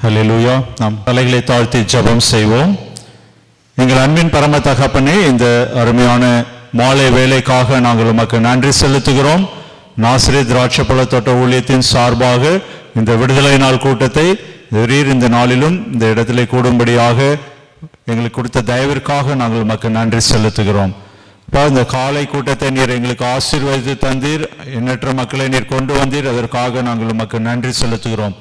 ஹல்லேலூயா. நாம் தலைகளை தாழ்த்தி ஜெபம் செய்வோம். எங்கள் அன்பின் பரம தகப்பனே, இந்த அருமையான மாலை வேலைக்காக நாங்கள் உமக்கு நன்றி செலுத்துகிறோம். நாசரேத் திராட்சைப்பழ தோட்ட ஊழியத்தின் சார்பாக இந்த விடுதலை நாள் கூட்டத்தை இந்த நாளிலும் இந்த இடத்திலே கூடும்படியாக எங்களுக்கு கொடுத்த தயவிற்காக நாங்கள் உமக்கு நன்றி செலுத்துகிறோம். இந்த காலை கூட்டத்தை நீர் எங்களுக்கு ஆசீர்வதித்து தந்தீர், எண்ணற்ற மக்களை நீர் கொண்டு வந்தீர், அதற்காக நாங்கள் உமக்கு நன்றி செலுத்துகிறோம்.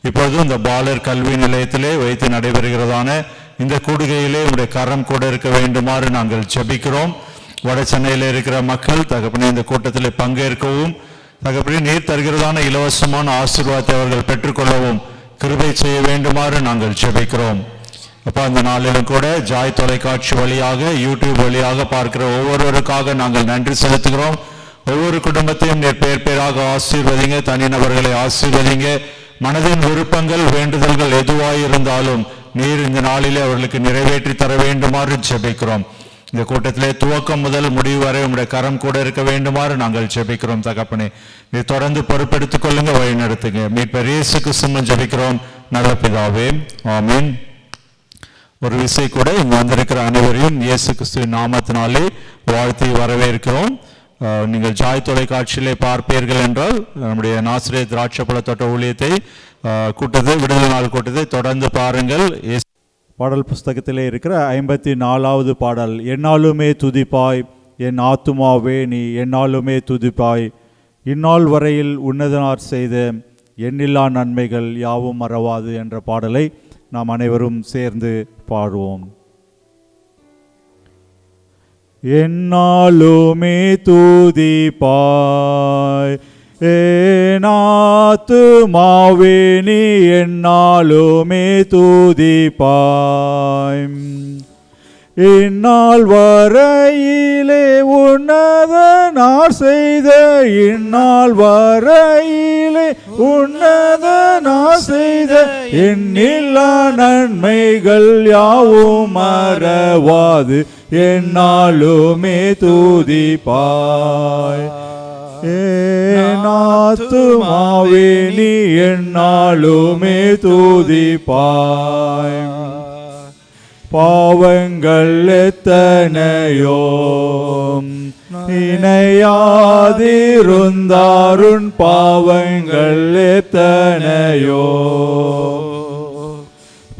இப்பொழுது இந்த பாலர் கல்வி நிலையத்திலே வைத்து நடைபெறுகிறதான இந்த கூடுகையிலே உடைய கரம் கூட இருக்க வேண்டுமாறு நாங்கள் ஜெபிக்கிறோம். வட சென்னையில் இருக்கிற மக்கள் தகப்பனே இந்த கூட்டத்தில் பங்கேற்கவும், தகப்பனே நீர் தருகிறதான இலவசமான ஆசீர்வாதத்தை அவர்கள் பெற்றுக்கொள்ளவும் கிருபை செய்ய வேண்டுமாறு நாங்கள் ஜெபிக்கிறோம். அப்போ அந்த நாளிலும் கூட ஜாய் தொலைக்காட்சி வழியாக, யூடியூப் வழியாக பார்க்கிற ஒவ்வொருவருக்காக நாங்கள் நன்றி செலுத்துகிறோம். ஒவ்வொரு குடும்பத்தையும் நீர் பேர் பேராக ஆசீர்வதிங்க, தனிநபர்களை ஆசீர்வதிங்க. மனதின் விருப்பங்கள் வேண்டுதல்கள் எதுவாயிருந்தாலும் நீர் இந்த நாளிலே அவர்களுக்கு நிறைவேற்றி தர வேண்டுமாறு ஜெபிக்கிறோம். இந்த கூட்டத்திலே துவக்கம் முதல் முடிவு வரை உங்களுடைய கரம் கூட இருக்க வேண்டுமாறு நாங்கள் ஜெபிக்கிறோம். தகப்பனே நீர் தொடர்ந்து பொறுப்பெடுத்துக் கொள்ளுங்க, வழி நடத்துங்க. மீட்பர் இயேசு கிறிஸ்துவின் ஜெபிக்கிறோம் நல்ல பிதாவே, ஆமீன். ஒரு விசை கூட இங்கு வந்திருக்கிற அனைவரையும் இயேசு கிறிஸ்துவின் நாமத்தினாலே வாழ்த்தி வரவேற்கிறோம். நீங்கள் ஜாய் தொலைக்காட்சியிலே பார்ப்பீர்கள் என்றால் நம்முடைய நாசரேத் திராட்சைப்பழ தோட்ட ஊழியத்தை கூட்டத்தை, விடுதலை நாள் கூட்டத்தை தொடர்ந்து பாருங்கள். பாடல் புஸ்தகத்திலே இருக்கிற 54வது பாடல், என்னாலுமே துதிப்பாய் என் ஆத்துமாவே நீ என்னாலுமே துதிப்பாய், இந்நாள் வரையில் உன்னதனார் செய்த எண்ணில்லா நன்மைகள் யாவும் மறவாது என்ற பாடலை நாம் அனைவரும் சேர்ந்து பாடுவோம். என்னாலுமே துதிப்பாய் என் ஆத்துமாவே நீ என்னாலுமே துதிப்பாய், இந்நாள் வரையிலே உன்னதனார் செய்த இந்நாள் வரையிலே உன்னதனார் செய்த எண்ணில்லா நன்மைகள் யாவும் மறவாது என்னாலுமே துதிப்பாய், என் ஆத்துமாவே நீ என்னாலுமே துதிப்பாய். பாவங்கள் எத்தனையோ நினையாதிருந்தாருன் பாவங்கள் எத்தனையோ,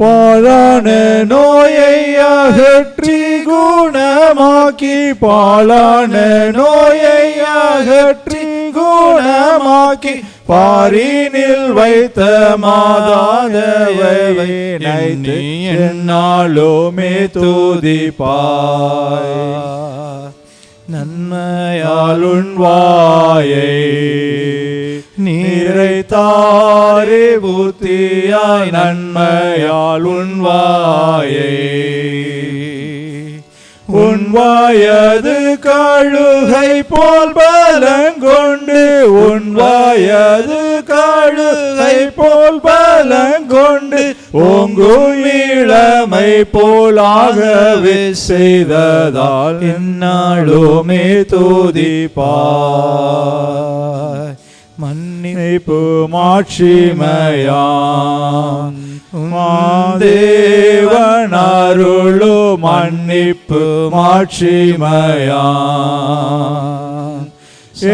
பாழான நோயை அகற்றி குணமாக்கி பாழான நோயை அகற்றி குணமாக்கி பாரினில் வைத்த மாதாதவை என்னாலுமே துதிப்பாய், நன்மையாலுன் வாயை நீரைத்தாரே புத்தியாய் நன்மையாலுன் வாயை, உன் வாயது கழுகை போல் பலங்கொண்டு உன் வாயது கழுகை போல் பலங்கொண்டு ஓங்கும் இளமை போலாகவே செய்ததால் என்னாலுமே துதிப்பாய், மன்னிப்பு மாட்சிமையான் தேவன் அருளோ மன்னிப்பு மாட்சிமையான்,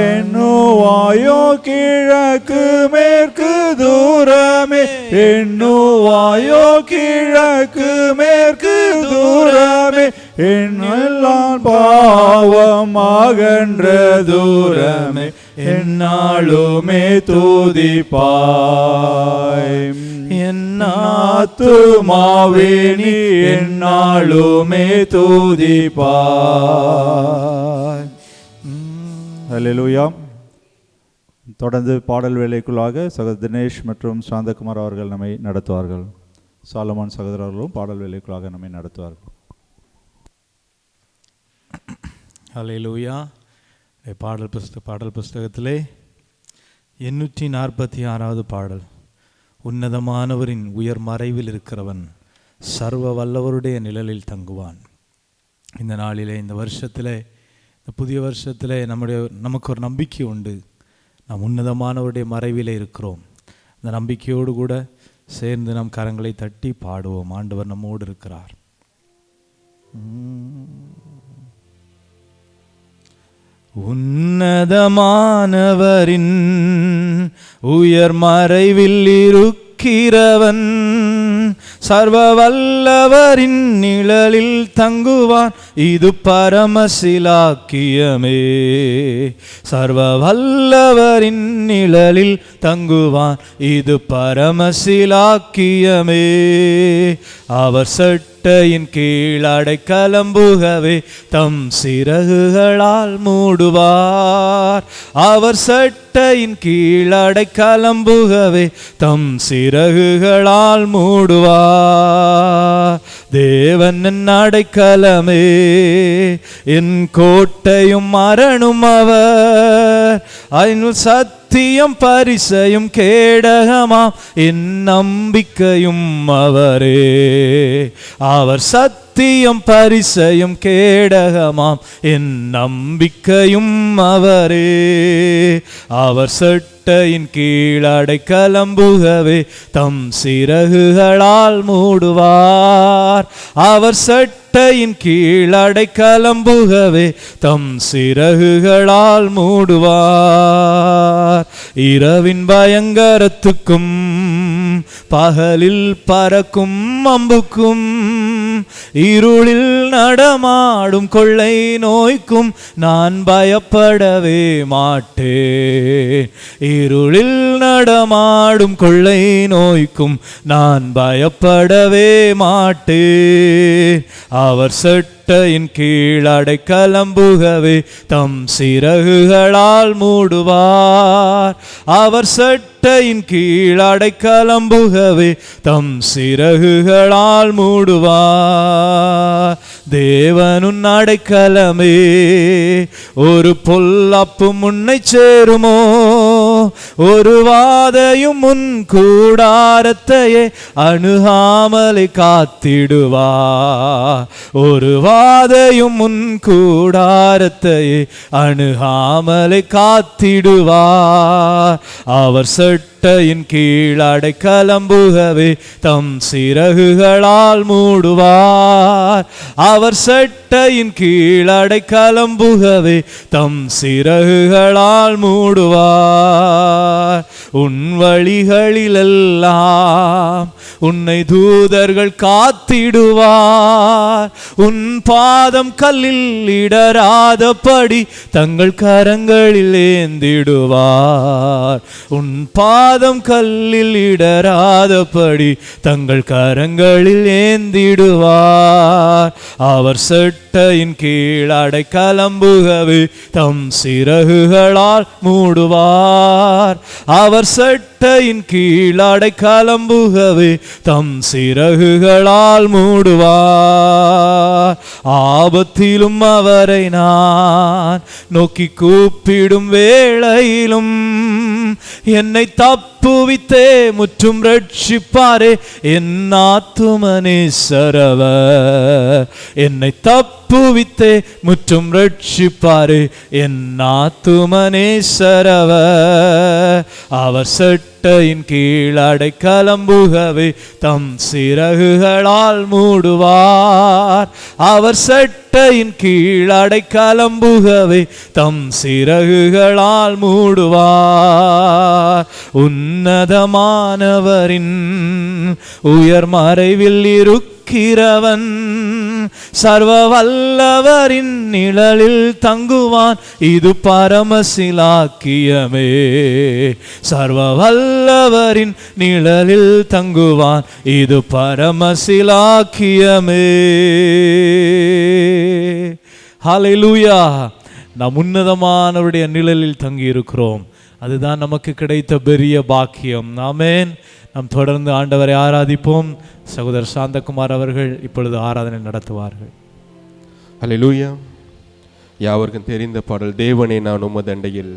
எண்ணுவாயோ கிழக்கு மேற்கு தூரமே எண்ணுவாயோ கிழக்கு மேற்கு தூரமே, என்னெல்லாம் பாவம் அகன்ற தூரமே என்னாலுமே துதிப்பாய், என் ஆத்துமாவே நீ என்னாலுமே துதிப்பாய். ஹல்லேலூயா. தொடர்ந்து பாடல் வேலைக்குள்ளாக சகோதரர் தினேஷ் மற்றும் சாந்தகுமார் அவர்கள் நம்மை நடத்துவார்கள். சாலமோன் சகோதரர்களும் பாடல் வேலைக்குள்ளாக நம்மை நடத்துவார்கள். ஹல்லேலூயா. பாடல் புஸ்தகத்திலே 846வது பாடல், உன்னதமானவரின் உயர் மறைவில் இருக்கிறவன் சர்வ வல்லவருடைய நிழலில் தங்குவான். இந்த நாளிலே, இந்த வருஷத்திலே, இந்த புதிய வருஷத்திலே நமக்கு ஒரு நம்பிக்கை உண்டு. நாம் உன்னதமானவருடைய மறைவிலே இருக்கிறோம். அந்த நம்பிக்கையோடு கூட சேர்ந்து நம் கரங்களை தட்டி பாடுவோம். ஆண்டவர் நம்மோடு இருக்கிறார். உன்னதமானவரின் உயர் மறைவில் இருக்கிறவன் சர்வ வல்லவரின் நிழலில் தங்குவான், இது பரமசிலாக்கியமே. சர்வ வல்லவரின் நிழலில் தங்குவான், இது பரமசிலாக்கியமே. அவர் சட்டையின் கீழ் அடைக்கலம்புகவே தம் சிறகுகளால் மூடுவார். அவர் சட்டையின் கீழ் அடைக்கலம்புகவே தம் சிறகுகளால் மூடுவார். தேவன் என் அடைக்கலமே, என் கோட்டையும் அரணும் அவர். ஐநூல் சத்தியம் பரிசையும் கேடகமாம் என் நம்பிக்கையும் அவரே. அவர் சத்தியம் பரிசையும் கேடகமாம் என் நம்பிக்கையும் அவரே. அவர் சட்டையின் கீழ் அடைக்கலம்புகவே தம் சிறகுகளால் மூடுவார். அவர் சட்டையின் கீழ் அடைக்கலம்புகவே தம் சிறகுகளால் மூடுவார். இரவின் பயங்கரத்துக்கும் பகலில் பறக்கும் அம்புக்கும் இருளில் நடமாடும் கொள்ளை நோய்க்கும் நான் பயப்படவே மாட்டேன். இருளில் நடமாடும் கொள்ளை நோய்க்கும் நான் பயப்படவே மாட்டேன். அவர் சட்டையின் கீழ் அடைக்கலம்புகவே தம் சிறகுகளால் மூடுவார். அவர் சட்டையின் கீழ் அடைக்கலம்புகவே தம் சிறகுகளால் மூடுவார். தேவனுன் அடைக்கலமே, ஒரு பொல்லாப்பு முன்னை சேருமோ? ஒரு வாதையும் முன் கூடாரத்தையே அணுகாமலை காத்திடுவார். ஒரு வாதையும் முன் கூடாரத்தையே அணுகாமலை காத்திடுவார். அவர் சட்டையின் கீழ் அடைக்கலம்புகவே தம் சிறகுகளால் மூடுவார். அவர் சட்டையின் கீழ் அடைக்கலம்புகவே தம் சிறகுகளால் மூடுவார். உன் வழிகளிலெல்லாம் உன்னை தூதர்கள் காத்திடுவார். உன் பாதம் கல்லில் இடராதபடி தங்கள் கரங்களில் ஏந்திடுவார். உன் பாதம் கல்லில் இடராதபடி தங்கள் கரங்களில் ஏந்திடுவார். அவர் சட்டையின் கீழ் அடைக்கலம்புகவே தம் சிறகுகளால் மூடுவார். அவர் சட்டையின் கீழ் அடைக்கலம்புகவே தம் சிறகுகளால் மூடுவார். ஆபத்திலும் அவரை நான் நோக்கி கூப்பிடும் வேளையிலும் என்னை தப்புவித்தே முற்றும் ரட்சிப்பாரே என் ஆத்துமனேசரவர். என்னை தப்புவித்தே முற்றும் ரட்சிப்பாரே என் ஆத்துமனேசரவர். அவர் சட்டையின் கீழ் அடைக்கலம்புகவே தம் சிறகுகளால் மூடுவார். அவர் சட்டையின் கீழ் அடைக்கலம்புகவே தம் சிறகுகளால் மூடுவார். உன்னதமானவரின் உயர் மறைவில் இருக்கிறவன் சர்வ வல்லவரின் நிழலில் தங்குவான், இது பரமசிலாக்கியமே. சர்வ வல்லவரின் நிழலில் தங்குவான், இது பரமசிலாக்கியமே. ஹல்லேலூயா. நாம் உன்னதமானவருடைய நிழலில் தங்கி இருக்கிறோம். அதுதான் நமக்கு கிடைத்த பெரிய பாக்கியம். ஆமென். நாம் தொடர்ந்து ஆண்டவரை ஆராதிப்போம். சகோதரர் சாந்தகுமார் அவர்கள் இப்பொழுது ஆராதனை நடத்துவார்கள். ஹல்லேலூயா. யாவருக்கும் தெரிந்த பாடல், தேவனே நான் உமது அண்டையில்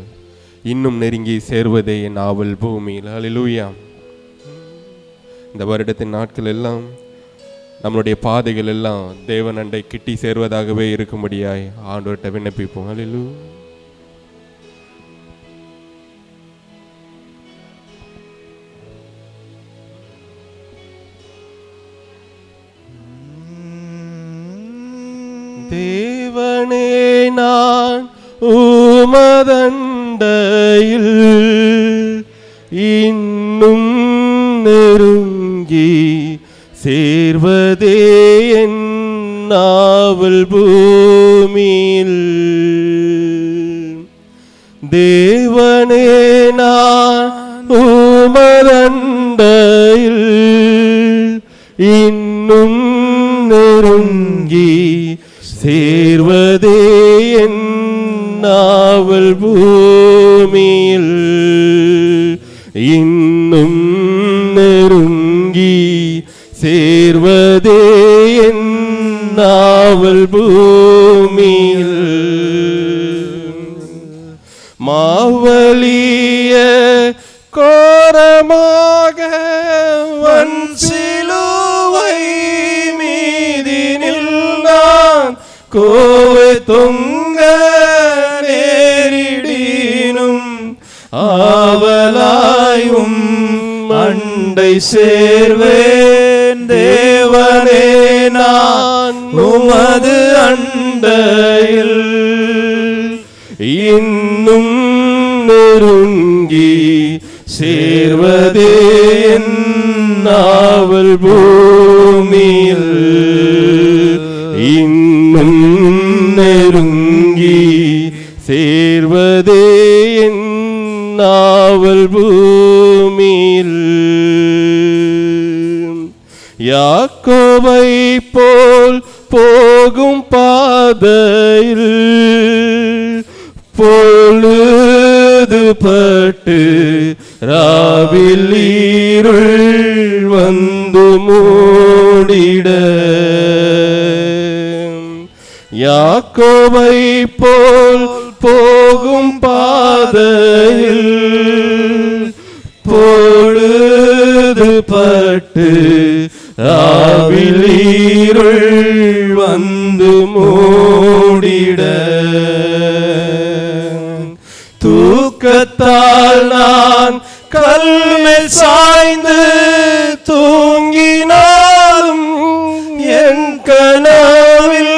இன்னும் நெருங்கி சேர்வதே என் ஆவல் பூமியில். ஹல்லேலூயா. இந்த வருடத்தின் நாட்கள் எல்லாம் நம்மளுடைய பாதைகள் எல்லாம் தேவன் அண்டை கிட்டி சேர்வதாகவே இருக்கும்படியாய் ஆண்டவர்கிட்ட விண்ணப்பிப்போம். ஹல்லேலூயா. தேவனே நான் உமதண்டையில் இன்னும் நெருங்கி சேர்வதே என் நாவல் பூமியில். தேவனே நான் உமதண்டையில் இன்னும் நெருங்கி சேர்வதே என் நாவல் பூமியில். இன்னும் நெருங்கி சேர்வதே என் நாவல் பூமியில். மாவலிய கோரமாக வன் சிலுவை மீதினில் நான் கோவை தொங்க நேரிடினும் ஆவலாயும் அண்டை சேர்வேன். தேவனே நான் உமது அண்டையில் இன்னும் நெருங்கி சேர்வதே என் நாவல் பூமியில். இன்னும் நெருங்கி சேர்வதே என் நாவல் பூமியில். யாக்கோபை போல் போகும் பாதையில் பொழுது பட்டு ராவில் இருள் வந்து மூடிட. யாக்கோபை போல் போகும் பாதையில் பொழுது பட்டு ராவில் இருள் வந்து மூடிட. தூக்கத்தால் நான் கல்மேல் சாய்ந்து தூங்கினாலும் என் கனவில்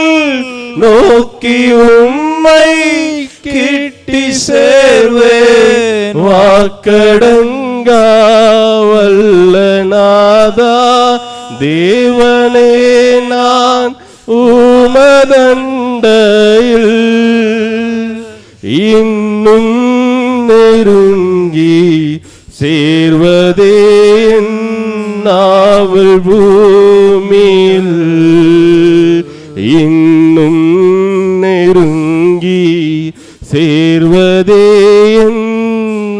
நோக்கி உம்மை கிட்டி சேர்வேன். வாக்கடங்கா வல்ல நாதா தேவனே நான் உமதண்டையில் இன்னும் நெருங்கி சேர்வதே என் நாவல் பூமியில். இன்னும் நெருங்கி சேர்வதே என்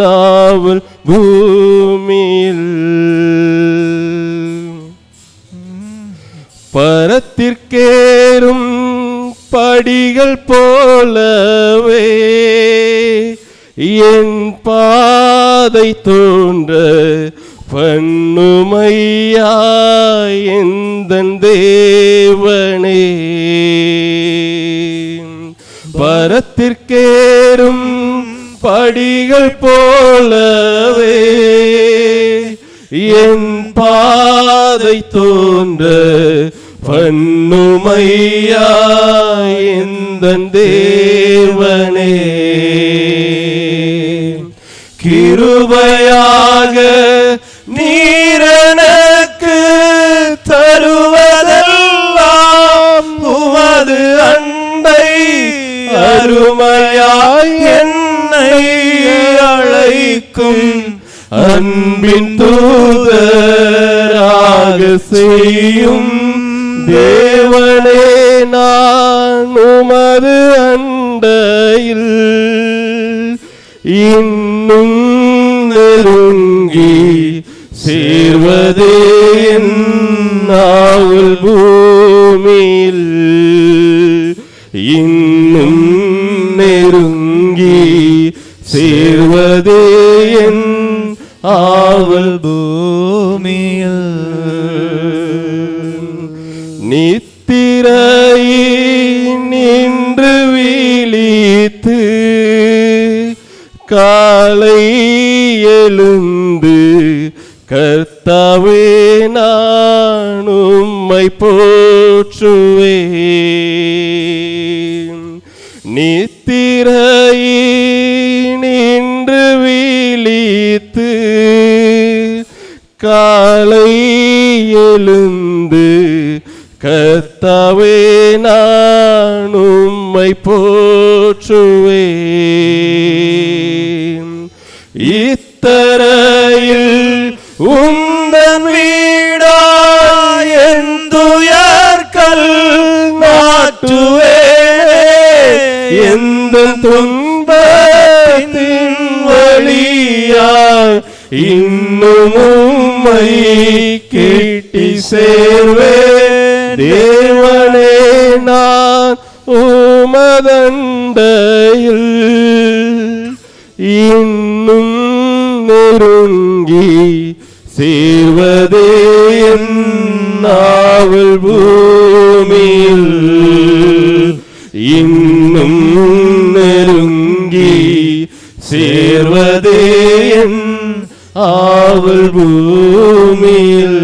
நாவல் பூமியில். பரத்திற்கேறும் படிகள் போலவே என் பாதை தோன்ற பண்ணுமையா எந்தன் தேவனே. பரத்திற்கேறும் படிகள் போலவே என் பாதை தோன்ற பண்ணுமையா எந்தன் தேவனே. கிருபையாக நீரனுக்கு தருவதெல்லாம் உமது அண்டை அருமையாய் என்னை அழைக்கும் அன்பின் தூதராக செய்யும். தேவனே நான் உமது அண்டையில் இன்னும் நெருங்கி சேர்வதே என் நாவல் பூமியில். இன்னும் நெருங்கி சேர்வதே என் ஆவல் பூமியில். நித்திரையில் நின்று விழித்து காலை எழுந்து கர்த்தாவே நான் உம்மை போற்றுவேன். நின்று விழித்து காலை எழுந்து கர்த்தாவே நான் உம்மை போற்றுவேன். இத்தரையில் உந்தன் வீடாய் என் துயர்கள் நாட்டுவேன். எந்த துன்பத்தின் வழியாய் இன்னும் உம்மை கிட்டி சேர்வேன். தேவனே நான் உமதண்டையில் இன்னும் நெருங்கி சேர்வதே என் நாவல் பூமியில். இன்னும் நெருங்கி சேர்வதே என் ஆவல் பூமியில்.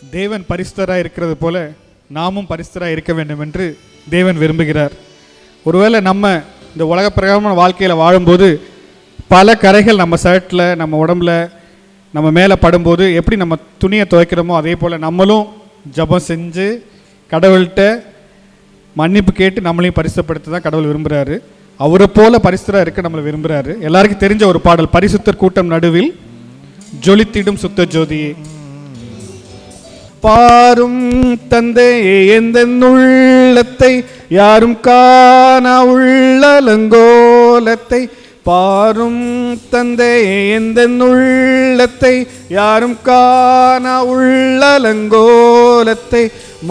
தேவன் பரிசுத்தராய் இருக்கிறது போல நாமும் பரிசுத்தராய் இருக்க வேண்டும் என்று தேவன் விரும்புகிறார். ஒருவேளை நம்ம இந்த உலக பிரகாரமான வாழ்க்கையில் வாழும்போது பல கரைகள் நம்ம ஷர்ட்டில், நம்ம உடம்புல, நம்ம மேலே படும்போது எப்படி நம்ம துணியை துவைக்கிறோமோ அதே போல் நம்மளும் ஜெபம் செஞ்சு கடவுள்கிட்ட மன்னிப்பு கேட்டு நம்மளையும் பரிசுத்தப்படுத்த தான் கடவுள் விரும்புகிறாரு. அவரை போல பரிசுத்தராக இருக்க நம்மளை விரும்புகிறாரு. எல்லாருக்கும் தெரிஞ்ச ஒரு பாடல், பரிசுத்தர் கூட்டம் நடுவில் ஜொலித்திடும் சுத்த ஜோதியே. பாரும் தந்தையே எந்த உள்ளத்தை யாரும் காண உள்ளலங்கோலத்தை. பாரும் தந்தையே எந்த உள்ளத்தை யாரும் காண உள்ளலங்கோலத்தை.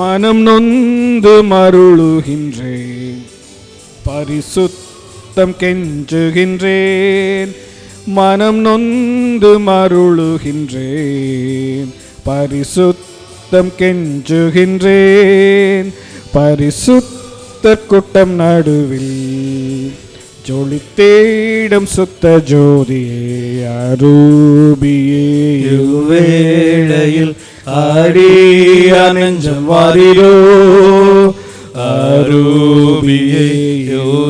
மனம் நொந்து மருளுகின்றேன், பரிசுத்தம் கெஞ்சுகின்றேன். மனம் நொந்து மருளுகின்றேன், பரிசுத்தம் கெஞ்சுகின்றேன். பரிசுத்தர் கூட்டம் நடுவில் ஜொலித்திடும் சுத்த ஜோதியே அரூபியே. வேளையில் ஆடிய நெஞ்சம் வாரிரோ அரூபியே.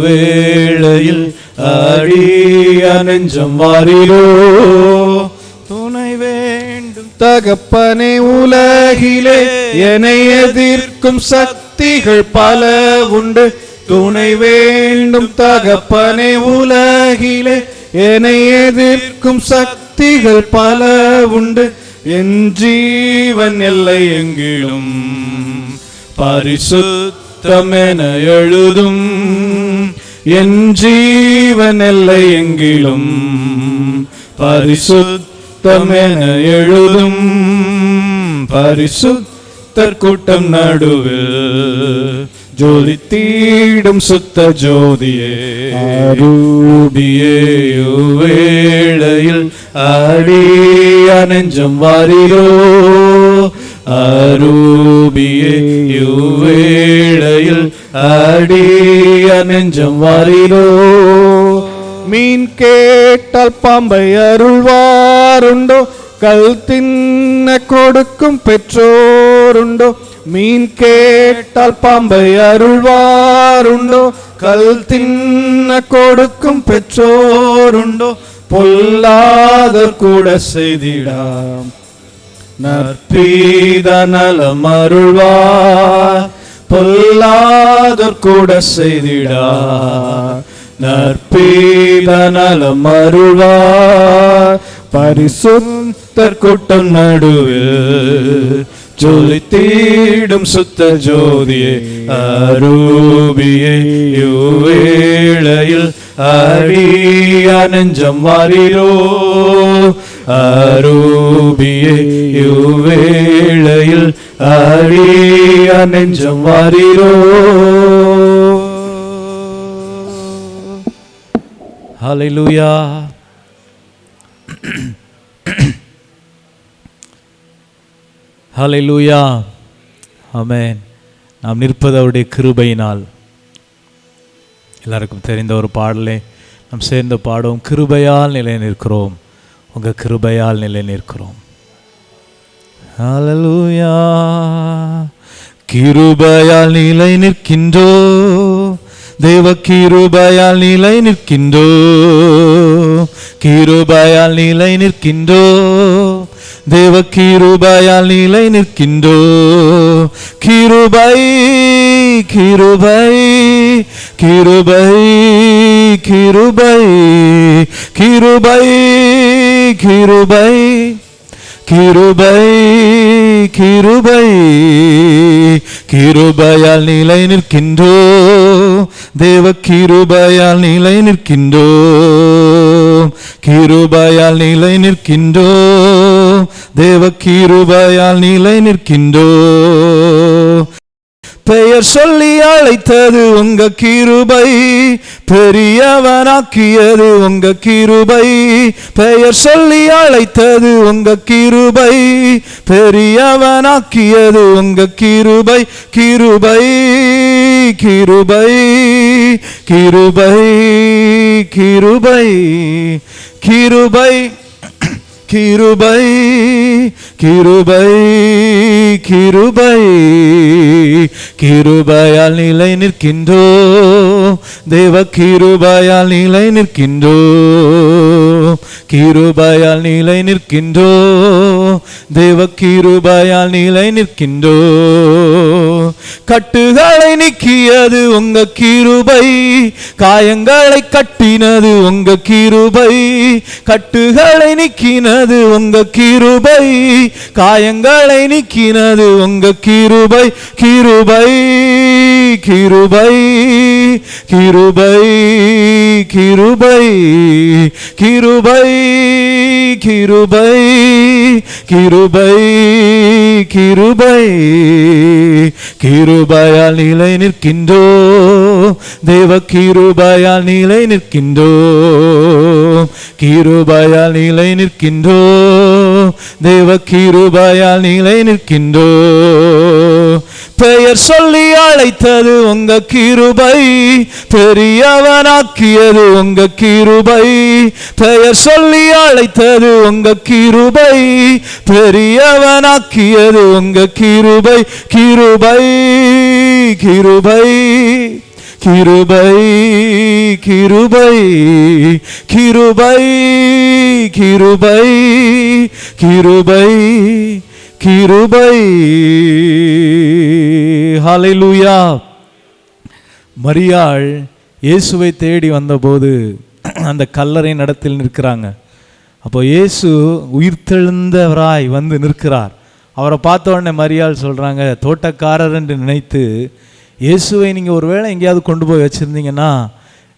வேளையில் ஆடிய நெஞ்சம் வாரிரோ. துணை வேண்டும் தகப்பனே, உலகிலே என்னை எதிர்க்கும் சக்திகள் பல உண்டு. துணை வேண்டும் தகப்பனே, உலகிலே என்னை எதிர்க்கும் சக்திகள் பல உண்டு. என் ஜீவன் எல்லை எங்கிலும் பரிசுத்தம் என எழுதும். என் ஜீவன் எல்லை எங்கிலும் பரிசுத்தம் என எழுதும். பரிசுத்தர் கூட்டம் நடுவில் ஜொலித்திடும் சுத்த ஜோதியே அரூபியே. வேளையில் ஆடிய நெஞ்சம் வாரிரோ அரூபியே. வேளையில் ஆடிய நெஞ்சம் வாரிரோ. மீன் கேட்டால் பாம்பை அருள்வாருண்டோ, கல் தின்ன கொடுக்கும் பெற்றோருண்டோ. மீன் கேட்டால் பாம்பை அருள்வாருண்டோ, கல் தின்ன கொடுக்கும் பெற்றோருண்டோ. பொல்லாதோர் கூட செய்திடாம் நற்பீத நலம் அருள்வார். பொல்லாதோர் கூட செய்திடார் நற்பீத நலம் அருள்வார். பரிசுத்தர் கூட்டம் நடுவில் ஜொலித்திடும் சுத்த ஜோதியே அரூபியே. வேளையில் ஆடிய நெஞ்சம் வாரிரோ அரூபியே. வேளையில் ஆடிய நெஞ்சம் வாரிரோ. ஹல்லேலூயா. ஹல்லேலூயா. ஆமென். நாம் நிற்பது அவருடைய கிருபையினால். எல்லாருக்கும் தெரிந்த ஒரு பாடலை நாம் சேர்ந்து பாடுவோம். கிருபையால் நிலை நிற்கிறோம், உங்கள் கிருபையால் நிலை நிற்கிறோம். ஹல்லேலூயா. கிருபையால் நிலை நிற்கின்றோ, தேவ கிருபையால் நிலை நிற்கின்றோ, கிருபையால் நிலை நிற்கின்றோ, தேவ கிருபையால் நிலை நிற்கின்றோ. கிருபை கிருபை கிருபை கிருபை கிருபை கிருபை கிருபை கிருபை கிருபையால் நிலை நிற்கின்றோ, தேவ கிருபையால் நிலை நிற்கின்றோ, கிருபையால் நிலை நிற்கின்றோ, தேவ கிருபையால் நிலை நிற்கின்றோ. பெயர் சொல்லி அழைத்தது உங்க கிருபை, பெரியவனாக்கியது உங்க கிருபை. பெயர் சொல்லி அழைத்தது உங்க கிருபை, பெரியவனாக்கியது உங்க கிருபை. கிருபை கிருபை கிருபை கிருபை கிருபை கிருபை கிருபை கிருபை கிருபையால் நிலை நிற்கின்றோ, தேவ கிருபையால் நிலை நிற்கின்றோ, கிருபையால் நிலை நிற்கின்றோ, தேவ கிருபையால் நிலை நிற்கின்றோ. கட்டுகளை நீக்கியது உங்க கிருபை, காயங்களை கட்டினது உங்க கிருபை. கட்டுகளை நீக்கினது உங்க கிருபை, காயங்களை நீக்கினது உங்க கிருபை. கிருபை கிருபை கிருபை கிருபை கிருபை கிருபை கிருபை கிருபை கிருபையால் நிலை நிற்கின்றோ, தேவ கிருபையால் நிலை நிற்கின்றோ, கிருபையால் நிலை நிற்கின்றோ, தேவ கிருபையால் நிலை நிற்கின்றோ. பெயர் சொல்லி அழைத்தது உங்க கிருபை, பெரியவனாக்கியது உங்க கிருபை. பெயர் சொல்லி அழைத்தது உங்க கிருபை, பெரியவனாக்கியது உங்க கிருபை. கிருபை கிருபை கிருபை கிருபை கிருபை கிருபை கிருபை கிருபை. ஹல்லேலூயா. மரியாள் இயேசுவை தேடி வந்தபோது அந்த கல்லறை நடத்தில் நிற்கிறாங்க. அப்போ இயேசு உயிர்த்தெழுந்தவராய் வந்து நிற்கிறார். அவரை பார்த்த உடனே மரியாள் சொல்கிறாங்க, தோட்டக்காரர் என்று நினைத்து இயேசுவை நீங்கள் ஒருவேளை எங்கேயாவது கொண்டு போய் வச்சுருந்தீங்கன்னா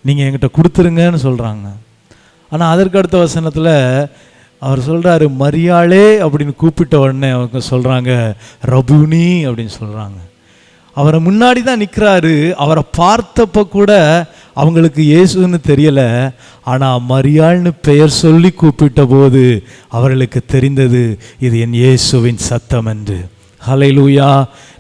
நீங்கள் என்கிட்ட கொடுத்துருங்கன்னு சொல்கிறாங்க. ஆனால் அதற்கு அடுத்த வசனத்தில் அவர் சொல்கிறாரு, மரியாளே அப்படின்னு கூப்பிட்ட உடனே அவங்க சொல்கிறாங்க ரபுனி அப்படின்னு சொல்கிறாங்க. அவரை முன்னாடி தான் நிற்கிறாரு. அவரை பார்த்தப்போ கூட அவங்களுக்கு இயேசுன்னு தெரியலை. ஆனால் மரியாள்னு பெயர் சொல்லி கூப்பிட்ட போது அவர்களுக்கு தெரிந்தது இது என் இயேசுவின் சத்தம் என்று. ஹல்லேலூயா.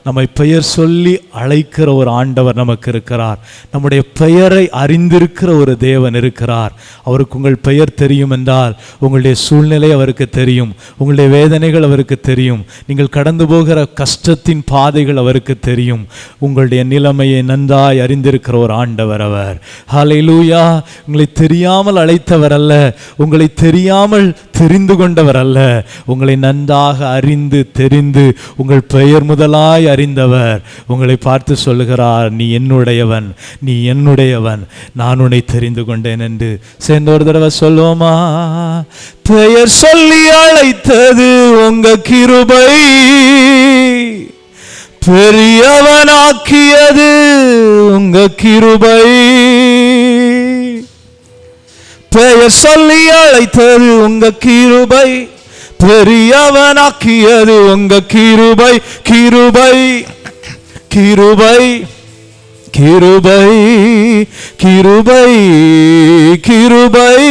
நம்மை பெயர் சொல்லி அழைக்கிற ஒரு ஆண்டவர் நமக்கு இருக்கிறார். நம்முடைய பெயரை அறிந்திருக்கிற ஒரு தேவன் இருக்கிறார். அவருக்கு உங்கள் பெயர் தெரியும் என்றால் உங்களுடைய சூழ்நிலை அவருக்கு தெரியும், உங்களுடைய வேதனைகள் அவருக்கு தெரியும், நீங்கள் கடந்து போகிற கஷ்டத்தின் பாதைகள் அவருக்கு தெரியும். உங்களுடைய நிலைமையை நன்றாய் அறிந்திருக்கிற ஒரு ஆண்டவர் அவர். ஹல்லேலூயா. உங்களை தெரியாமல் அழைத்தவர் அல்ல, உங்களை தெரியாமல் தெரிந்து கொண்டவர் அல்ல, உங்களை நன்றாக அறிந்து தெரிந்து உங்கள் பெயர் முதலாய் அறிந்தவர் உங்களை பார்த்து சொல்லுகிறார், நீ என்னுடையவன், நீ என்னுடையவன், நான் உன்னை தெரிந்து கொண்டேன் என்று. சேர்ந்த ஒரு தடவை சொல்லுவோமா? பெயர் சொல்லி அழைத்தது உங்க கிருபை, பெரியவனாக்கியது உங்க கிருபை. பெயர் சொல்லி அழைத்தது உங்க கிருபை, பெரியவனாக்கியது உங்க கிருபை. கிருபை கிருபை கிருபை கிருபை கிருபை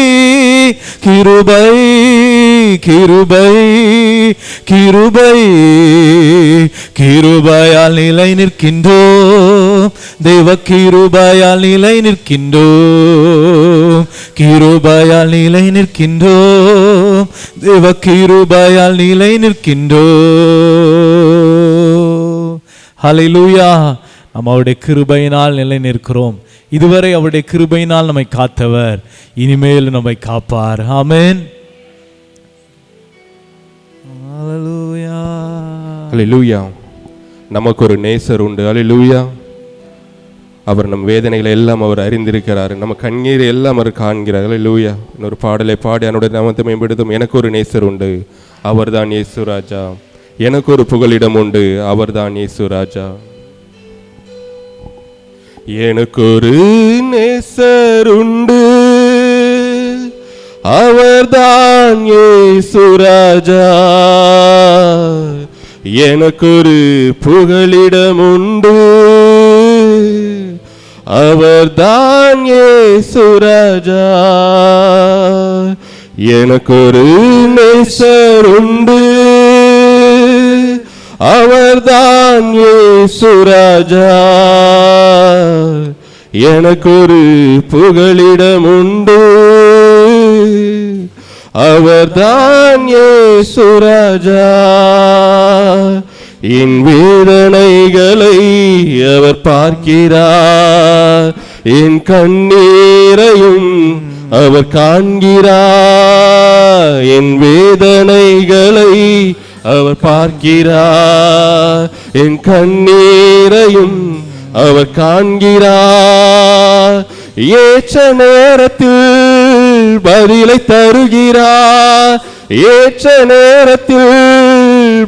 கிருபை கிருபை கிருபை கிருபையால் நிலை நிற்கின்றோம், தேவ கிருபையால் நிலை நிற்கின்றோம், கிருபையால் நிலை நிற்கின்றோம், தேவ கிருபையால் நிலை நிற்கின்றோம். ஹல்லேலூயா. நம்ம அவருடைய கிருபையினால் நிலை நிற்கிறோம். இதுவரை அவருடைய கிருபையினால் நம்மை காத்தவர், இனிமேல் நம்மை காப்பார். ஆமென். ஹல்லேலூயா. ஹல்லேலூயா. நமக்கு ஒரு நேசர் உண்டு. ஹல்லேலூயா. அவர் நம் வேதனைகளை எல்லாம் அவர் அறிந்திருக்கிறார், நம்ம கண்ணீரை எல்லாம் அவர் காண்கிறார். ஹல்லேலூயா. இன்னொரு பாடலை பாடி அவனுடைய நாமத்தை மேம்படுத்தும். எனக்கு ஒரு நேசர் உண்டு, அவர்தான் இயேசு ராஜா. எனக்கு ஒரு புகலிடம் உண்டு, அவர்தான் இயேசு ராஜா. எனக்கு ஒரு நேசர் உண்டு, அவர்தான் இயேசு ராஜா. எனக்கொரு புகலிடம் உண்டு, அவர்தான் இயேசு ராஜா. எனக்கொரு நேசர் உண்டு, அவர்தான் இயேசு ராஜா. எனக்கொரு புகலிடம் உண்டு, அவர்தான் இயேசு ராஜா. என் வேதனைகளை அவர் பார்க்கிறார், என் கண்ணீரையும் அவர் காண்கிறார். என் வேதனைகளை அவர் பார்க்கிறார், என் கண்ணீரையும் அவர் காண்கிறார். ஏற்ற நேரத்தில் பதிலை தருகிறார், ஏற்ற நேரத்தில்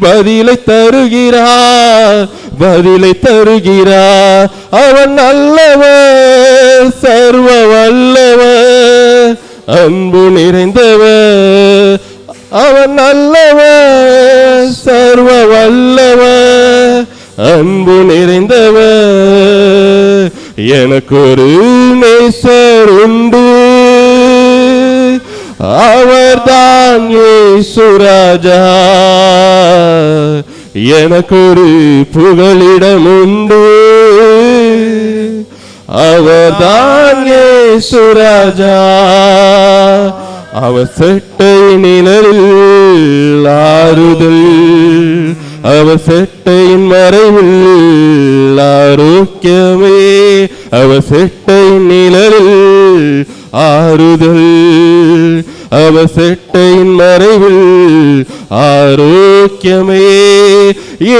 பதிலை தருகிறார், பதிலை தருகிறார். அவன் நல்லவர், சர்வ வல்லவர், அன்பு நிறைந்தவர். அவன் நல்லவர், சர்வ வல்லவர், அன்பு நிறைந்தவர். எனக்கொரு நேசர் உண்டு, அவர்தான் இயேசு ராஜா. எனக்கொரு புகலிடம் உண்டு, அவர்தான் இயேசு ராஜா. அவர் செட்டை நிழலில் ஆறுதல், அவர் செட்டையின் மறைவில் ஆரோக்கியமே. அவர் செட்டையின் நிழலில் ஆறுதல், அவர் செட்டையின் மறைவில் ஆரோக்கியமே.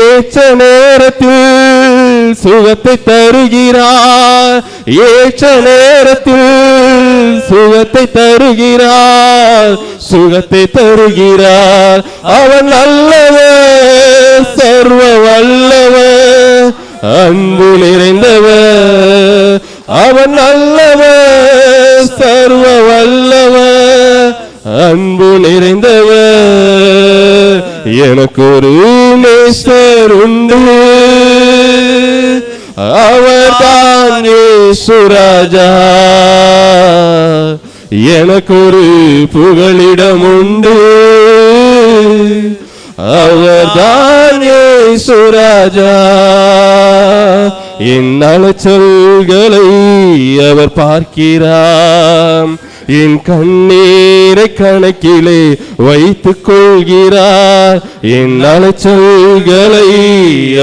ஏற்ற நேரத்தில் சுகத்தை தருகிறார், ஏற்ற நேரத்தில் சுகத்தை தருகிறார், சுகத்தை தருகிறார். அவன் நல்லவர், சர்வ வல்லவர், அன்பு நிறைந்தவர். அவன் நல்லவர், சர்வ வல்லவர், அன்பு நிறைந்தவர். எனக்கொரு நேசர் உண்டு, அவர்தான் இயேசு ராஜா. எனக்கொரு புகலிடம் உண்டு, அவர்தான் இயேசு ராஜா. என் அலைச்சல்களை அவர் பார்க்கிறார், என் கண்ணீரை கணக்கிலே வைத்துக் கொள்கிறார். என் அலைச்சல்களை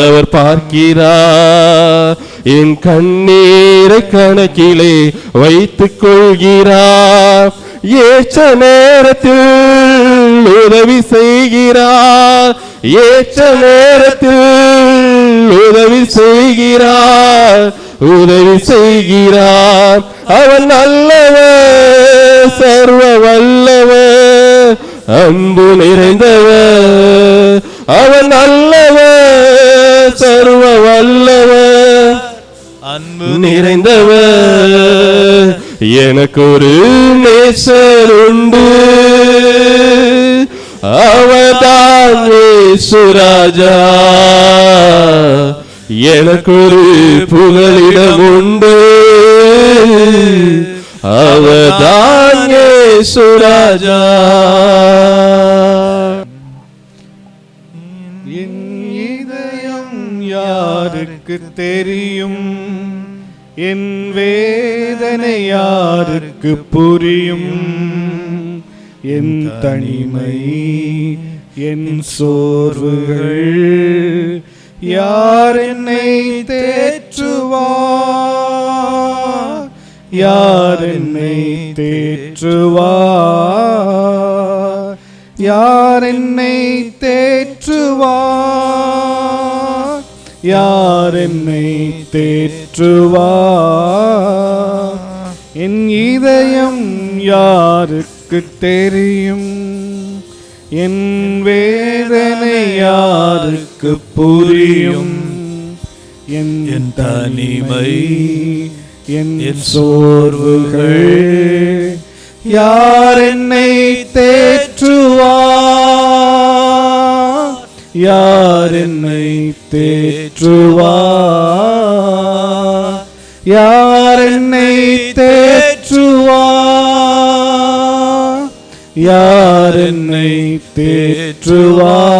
அவர் பார்க்கிறார், என் கண்ணீரை கணக்கிலே வைத்துக் கொள்கிறார். ஏற்ற நேரத்தில் உதவி செய்கிறார், ஏற்ற நேரத்தில் உதவி செய்கிறார், உதவி செய்கிறார். அவன் நல்லவர், சர்வ வல்லவர், அன்பு நிறைந்தவர். அவன் நல்லவர், சர்வ வல்லவர், அன்பு நிறைந்தவர். எனக்கொரு நேசர் உண்டு, அவர்தான் இயேசு ராஜா. எனக்கொரு புகலிடம் உண்டு, அவர்தான் இயேசு ராஜா. என் இதயம் யாருக்கு தெரியும், என் வேதனை யாருக்கு புரியும், என் தனிமை என் சோர்வுகள் யார் என்னை தேற்றுவார், யார் என்னை தேற்றுவார், யார் என்னை தேற்றுவார், யார் என்னை தேற்றுவார். என் இதயம் யாருக்கு தெரியும், என் வேதனை யாருக்கு புரியும், என் தனிமை என் சோர்வுகள் யார் என்னை தேற்றுவார், யார் என்னை தேற்றுவார், யார் என்னை தேற்றுவார், யார் என்னை தேற்றுவார்.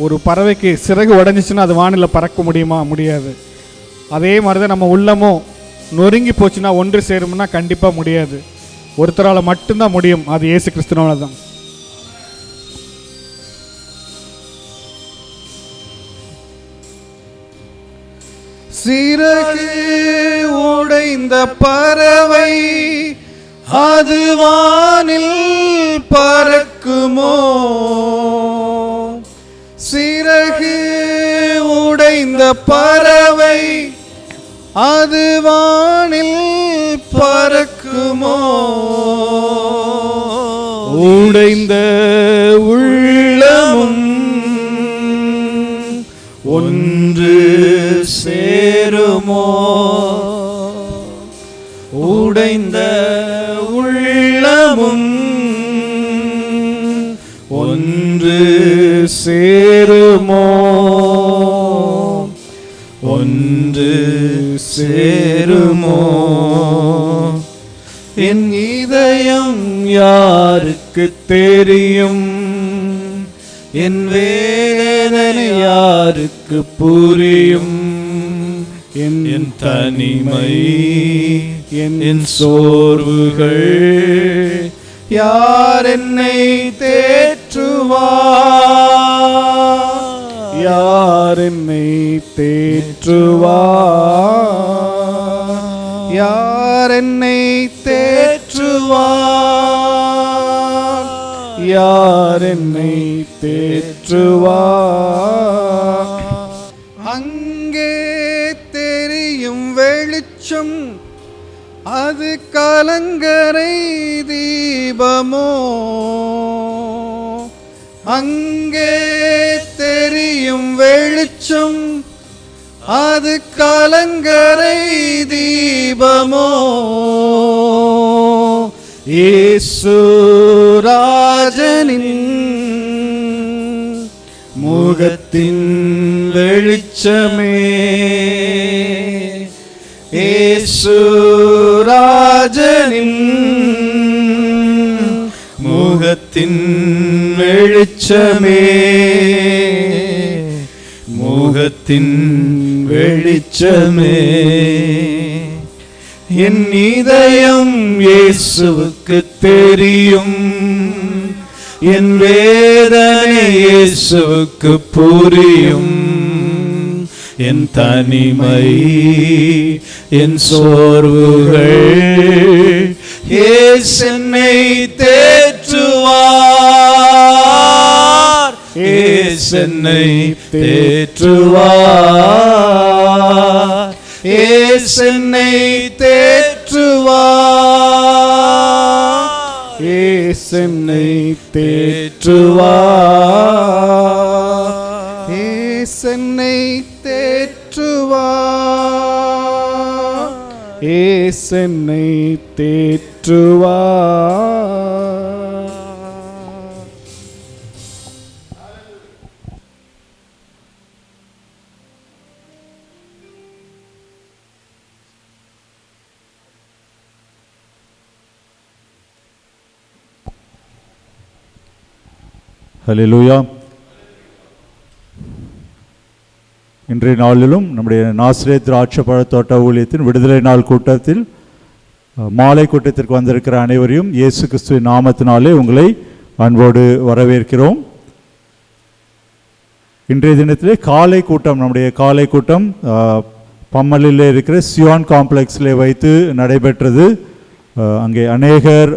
ஒரு பறவைக்கு சிறகு உடைஞ்சிச்சுன்னா அது வானில் பறக்க முடியுமா? முடியாது. அதே மாதிரி தான் நம்ம உள்ளமும் நொறுங்கி போச்சுன்னா ஒன்று சேரும்னா கண்டிப்பாக முடியாது. ஒருத்தரால் மட்டும்தான் முடியும், அது இயேசு கிறிஸ்துனால தான். சிறகு உடைந்த பறவை அது வானில் பறக்குமோ? சிறகு உடைந்த பறவை அது வானில் பறக்குமோ? உடைந்த உள்ளமும் ஒன்று சேருமோ? உடைந்த உள்ளமும் ஒன்று சேருமோ? ஒன்று சேருமோ? என் இதயம் யாருக்கு தெரியும், என் வேதனை யாருக்கு புரியும், என் தனிமை என் சோர்வுகள் யார் என்னை தேற்றுவார், யார் என்னை தேற்றுவார், யார் என்னை தேற்றுவார், யார் என்னை தேற்றுவார். அங்கே தெரியும் வெளிச்சம் அது கலங்கரை தீபமோ? அங்கே தெரியும் வெளிச்சம் அது கலங்கரை தீபமோ? இயேசு ராஜனின் முகத்தின் வெளிச்சமே, இயேசு ராஜனின் முகத்தின் வெளிச்சமே, முகத்தின் வெளிச்சமே. என் இதயம் இயேசுவுக்கு தெரியும், என் வேதனை இயேசுவுக்கு புரியும், என் தனிமை என் சோர்வுகள் இயேசு என்னை தேற்றுவார், இயேசு என்னை தேற்றுவார், இயேசு என்னை தேற்றுவார், இயேசு என்னை தேற்றுவார், இயேசு என்னை தேற்றுவார், இயேசு என்னை தேற்றுவார். தேற்றுவார். ஹல்லேலூயா. இன்றைய நாளிலும் நம்முடைய நாசரேத் திராட்சை பழத்தோட்ட ஊழியத்தின் விடுதலை நாள் கூட்டத்தில் மாலை கூட்டத்திற்கு வந்திருக்கிற அனைவரையும் இயேசு கிறிஸ்துவின் நாமத்தினாலே உங்களை அன்போடு வரவேற்கிறோம். இன்றைய தினத்திலே காலை கூட்டம், நம்முடைய காலை கூட்டம் பம்மலில் இருக்கிற சியான் காம்ப்ளெக்ஸில் வைத்து நடைபெற்றது. அங்கே அநேகர்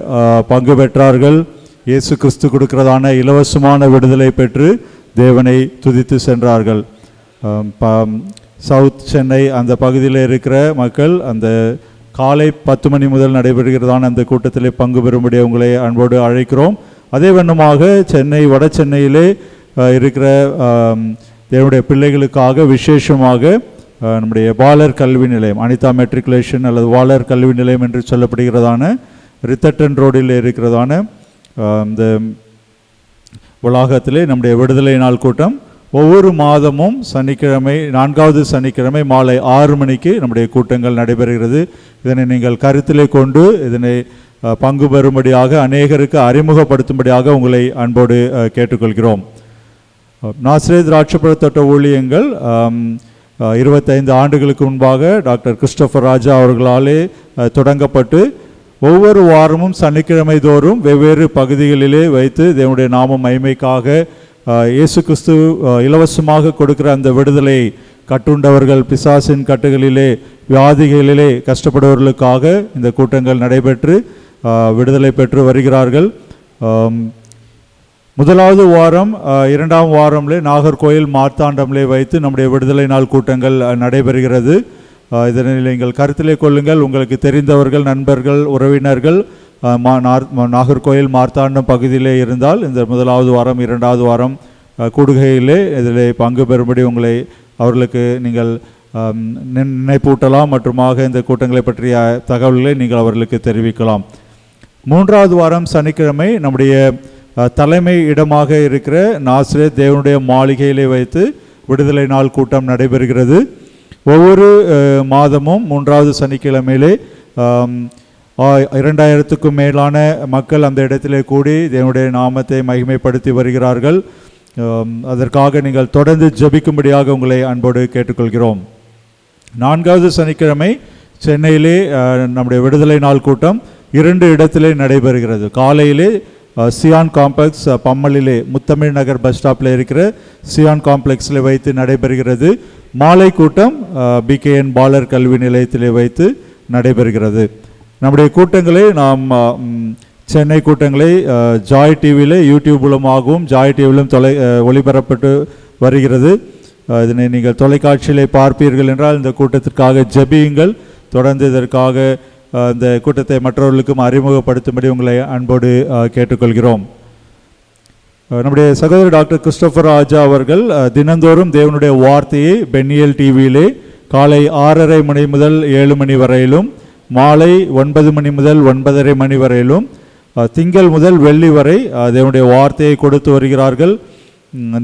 பங்கு பெற்றார்கள். இயேசு கிறிஸ்து கொடுக்கிறதான இலவசமான விடுதலை பெற்று தேவனை துதித்து சென்றார்கள். சவுத் சென்னை அந்த பகுதியில் இருக்கிற மக்கள் அந்த காலை 10 மணி முதல் நடைபெறுகிறதான அந்த கூட்டத்திலே பங்கு பெறும்படி உங்களை அன்போடு அழைக்கிறோம். அதே வண்ணமாக சென்னை வட சென்னையிலே இருக்கிற தேவனுடைய பிள்ளைகளுக்காக விசேஷமாக நம்முடைய வாலர் கல்வி நிலையம், அனிதா மெட்ரிகுலேஷன் அல்லது வாலர் கல்வி நிலையம் என்று சொல்லப்படுகிறதான ரித்தட்டன் ரோடில் இருக்கிறதான இந்த வளாகத்திலே நம்முடைய விடுதலை நாள் கூட்டம் ஒவ்வொரு மாதமும் சனிக்கிழமை 4வது சனிக்கிழமை மாலை 6 மணிக்கு நம்முடைய கூட்டங்கள் நடைபெறுகிறது. இதனை நீங்கள் கருத்திலே கொண்டு இதனை பங்கு பெறும்படியாக அநேகருக்கு அறிமுகப்படுத்தும்படியாக உங்களை அன்போடு கேட்டுக்கொள்கிறோம். நாசரேத் திராட்சைப்பழத்தோட்ட ஊழியங்கள் 25 ஆண்டுகளுக்கு முன்பாக டாக்டர் கிறிஸ்டோபர் ராஜா அவர்களாலே தொடங்கப்பட்டு ஒவ்வொரு வாரமும் சனிக்கிழமை தோறும் வெவ்வேறு பகுதிகளிலே வைத்து தேவனுடைய நாம மகிமைக்காக இயேசு கிறிஸ்து இலவசமாக கொடுக்கிற அந்த விடுதலையை கட்டுண்டவர்கள், பிசாசின் கட்டுகளிலே, வியாதிகளிலே கஷ்டப்படுவர்களுக்காக இந்த கூட்டங்கள் நடைபெற்று விடுதலை பெற்று வருகிறார்கள். முதலாவது வாரம் 2ஆம் வாரம்லே நாகர்கோயில் மார்த்தாண்டம்லே வைத்து நம்முடைய விடுதலை நாள் கூட்டங்கள் நடைபெறுகிறது. இதனை நீங்கள் கருத்திலே கொள்ளுங்கள். உங்களுக்கு தெரிந்தவர்கள், நண்பர்கள், உறவினர்கள் நாகர்கோயில் மார்த்தாண்டம் பகுதியிலே இருந்தால் இந்த முதலாவது வாரம் 2வது வாரம் கூடுகையிலே இதில் பங்கு பெறும்படி உங்களை அவர்களுக்கு நீங்கள் நினைப்பூட்டலாம். மற்றுமாக இந்த கூட்டங்களை பற்றிய தகவல்களை நீங்கள் அவர்களுக்கு தெரிவிக்கலாம். 3வது வாரம் சனிக்கிழமை நம்முடைய தலைமை இடமாக இருக்கிற நாசரேத் தேவனுடைய மாளிகையிலே வைத்து விடுதலை நாள் கூட்டம் நடைபெறுகிறது. ஒவ்வொரு மாதமும் 3வது சனிக்கிழமையிலே 2000க்கும் மேலான மக்கள் அந்த இடத்திலே கூடி தேவனுடைய நாமத்தை மகிமைப்படுத்தி வருகிறார்கள். அதற்காக நீங்கள் தொடர்ந்து ஜெபிக்கும்படியாக உங்களை அன்போடு கேட்டுக்கொள்கிறோம். 4வது சனிக்கிழமை சென்னையிலே நம்முடைய விடுதலை நாள் கூட்டம் 2 இடத்திலே நடைபெறுகிறது. காலையிலே சியான் காம்ப்ளெக்ஸ் பம்மலிலே முத்தமிழ் நகர் பஸ் ஸ்டாப்பில் இருக்கிற சியான் காம்ப்ளெக்ஸில் வைத்து நடைபெறுகிறது. மாலை கூட்டம் பிகேஎன் பாலர் கல்வி நிலையத்திலே வைத்து நடைபெறுகிறது. நம்முடைய கூட்டங்களை நாம் சென்னை கூட்டங்களை ஜாய் டிவியில் யூடியூப் மூலமாகவும் ஜாய் டிவியிலும் ஒளிபரப்பட்டு வருகிறது. இதனை நீங்கள் தொலைக்காட்சியிலே பார்ப்பீர்கள் என்றால் இந்த கூட்டத்திற்காக ஜெபியுங்கள். தொடர்ந்து இதற்காக இந்த கூட்டத்தை மற்றவர்களுக்கும் அறிமுகப்படுத்தும்படி உங்களை அன்போடு கேட்டுக்கொள்கிறோம். நம்முடைய சகோதரர் டாக்டர் கிறிஸ்டோபர் ராஜா அவர்கள் தினந்தோறும் தேவனுடைய வார்த்தையை பென்னியல் டிவியிலே காலை 6:30 மணி முதல் 7 மணி வரையிலும், மாலை 9 மணி முதல் 9:30 மணி வரையிலும், திங்கள் முதல் வெள்ளி வரை தேவனுடைய வார்த்தையை கொடுத்து வருகிறார்கள்.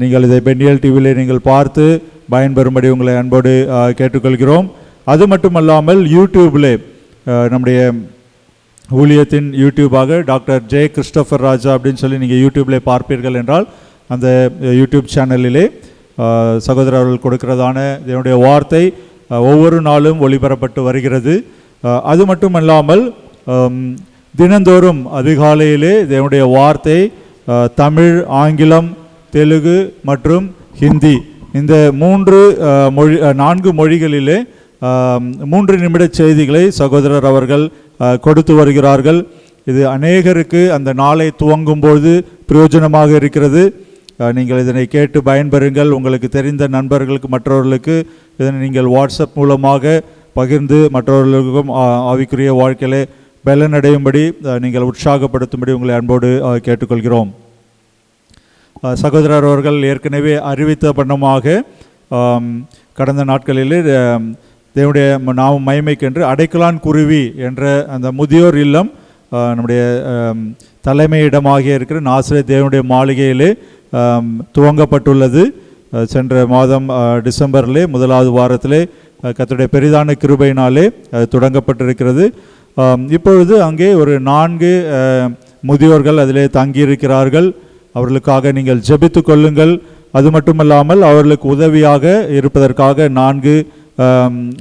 நீங்கள் இதை பென்னியல் டிவியிலே நீங்கள் பார்த்து பயன்பெறும்படி உங்களை அன்போடு கேட்டுக்கொள்கிறோம். அது மட்டுமல்லாமல் யூடியூபில் நம்முடைய ஊழியத்தின் யூடியூபாக டாக்டர் ஜே கிறிஸ்டோபர் ராஜா அப்படின்னு சொல்லி நீங்கள் யூடியூப்பில் பார்ப்பீர்கள் என்றால் அந்த யூடியூப் சேனலிலே சகோதரர் அவர்கள் கொடுக்கிறதான தேவனுடைய வார்த்தை ஒவ்வொரு நாளும் ஒளிபரப்பட்டு வருகிறது. அது மட்டுமல்லாமல் தினந்தோறும் அதிகாலையிலே தேவனுடைய வார்த்தை தமிழ், ஆங்கிலம், தெலுங்கு மற்றும் ஹிந்தி இந்த 4 மொழிகளிலே 3 நிமிட செய்திகளை சகோதரர் அவர்கள் கொடுத்து வருகிறார்கள். இது அநேகருக்கு அந்த நாளை துவங்கும்போது பிரயோஜனமாக இருக்கிறது. நீங்கள் இதனை கேட்டு பயன்பெறுங்கள். உங்களுக்கு தெரிந்த நண்பர்களுக்கு, மற்றவர்களுக்கு இதனை நீங்கள் வாட்ஸ்அப் மூலமாக பகிர்ந்து மற்றவர்களுக்கும் ஆவிக்குரிய வாழ்க்கையிலே பலனடையும்படி நீங்கள் உற்சாகப்படுத்தும்படி உங்களை அன்போடு கேட்டுக்கொள்கிறோம். சகோதரர் அவர்கள் ஏற்கனவே அறிவித்த வண்ணமாக கடந்த நாட்களிலே தேவனுடைய நாம மகிமைக்கென்று அடைக்கலான் குருவி என்ற அந்த முதியோர் இல்லம் நம்முடைய தலைமையிடமாகிய இருக்கிற நாசரேத் தேவனுடைய மாளிகையிலே துவங்கப்பட்டுள்ளது. சென்ற மாதம் டிசம்பரிலே 1வது வாரத்திலே கர்த்தருடைய பெரிதான கிருபையினாலே தொடங்கப்பட்டிருக்கிறது. இப்பொழுது அங்கே ஒரு 4 முதியோர்கள் அதிலே தங்கியிருக்கிறார்கள். அவர்களுக்காக நீங்கள் ஜெபித்து கொள்ளுங்கள். அது மட்டுமல்லாமல் அவர்களுக்கு உதவியாக இருப்பதற்காக 4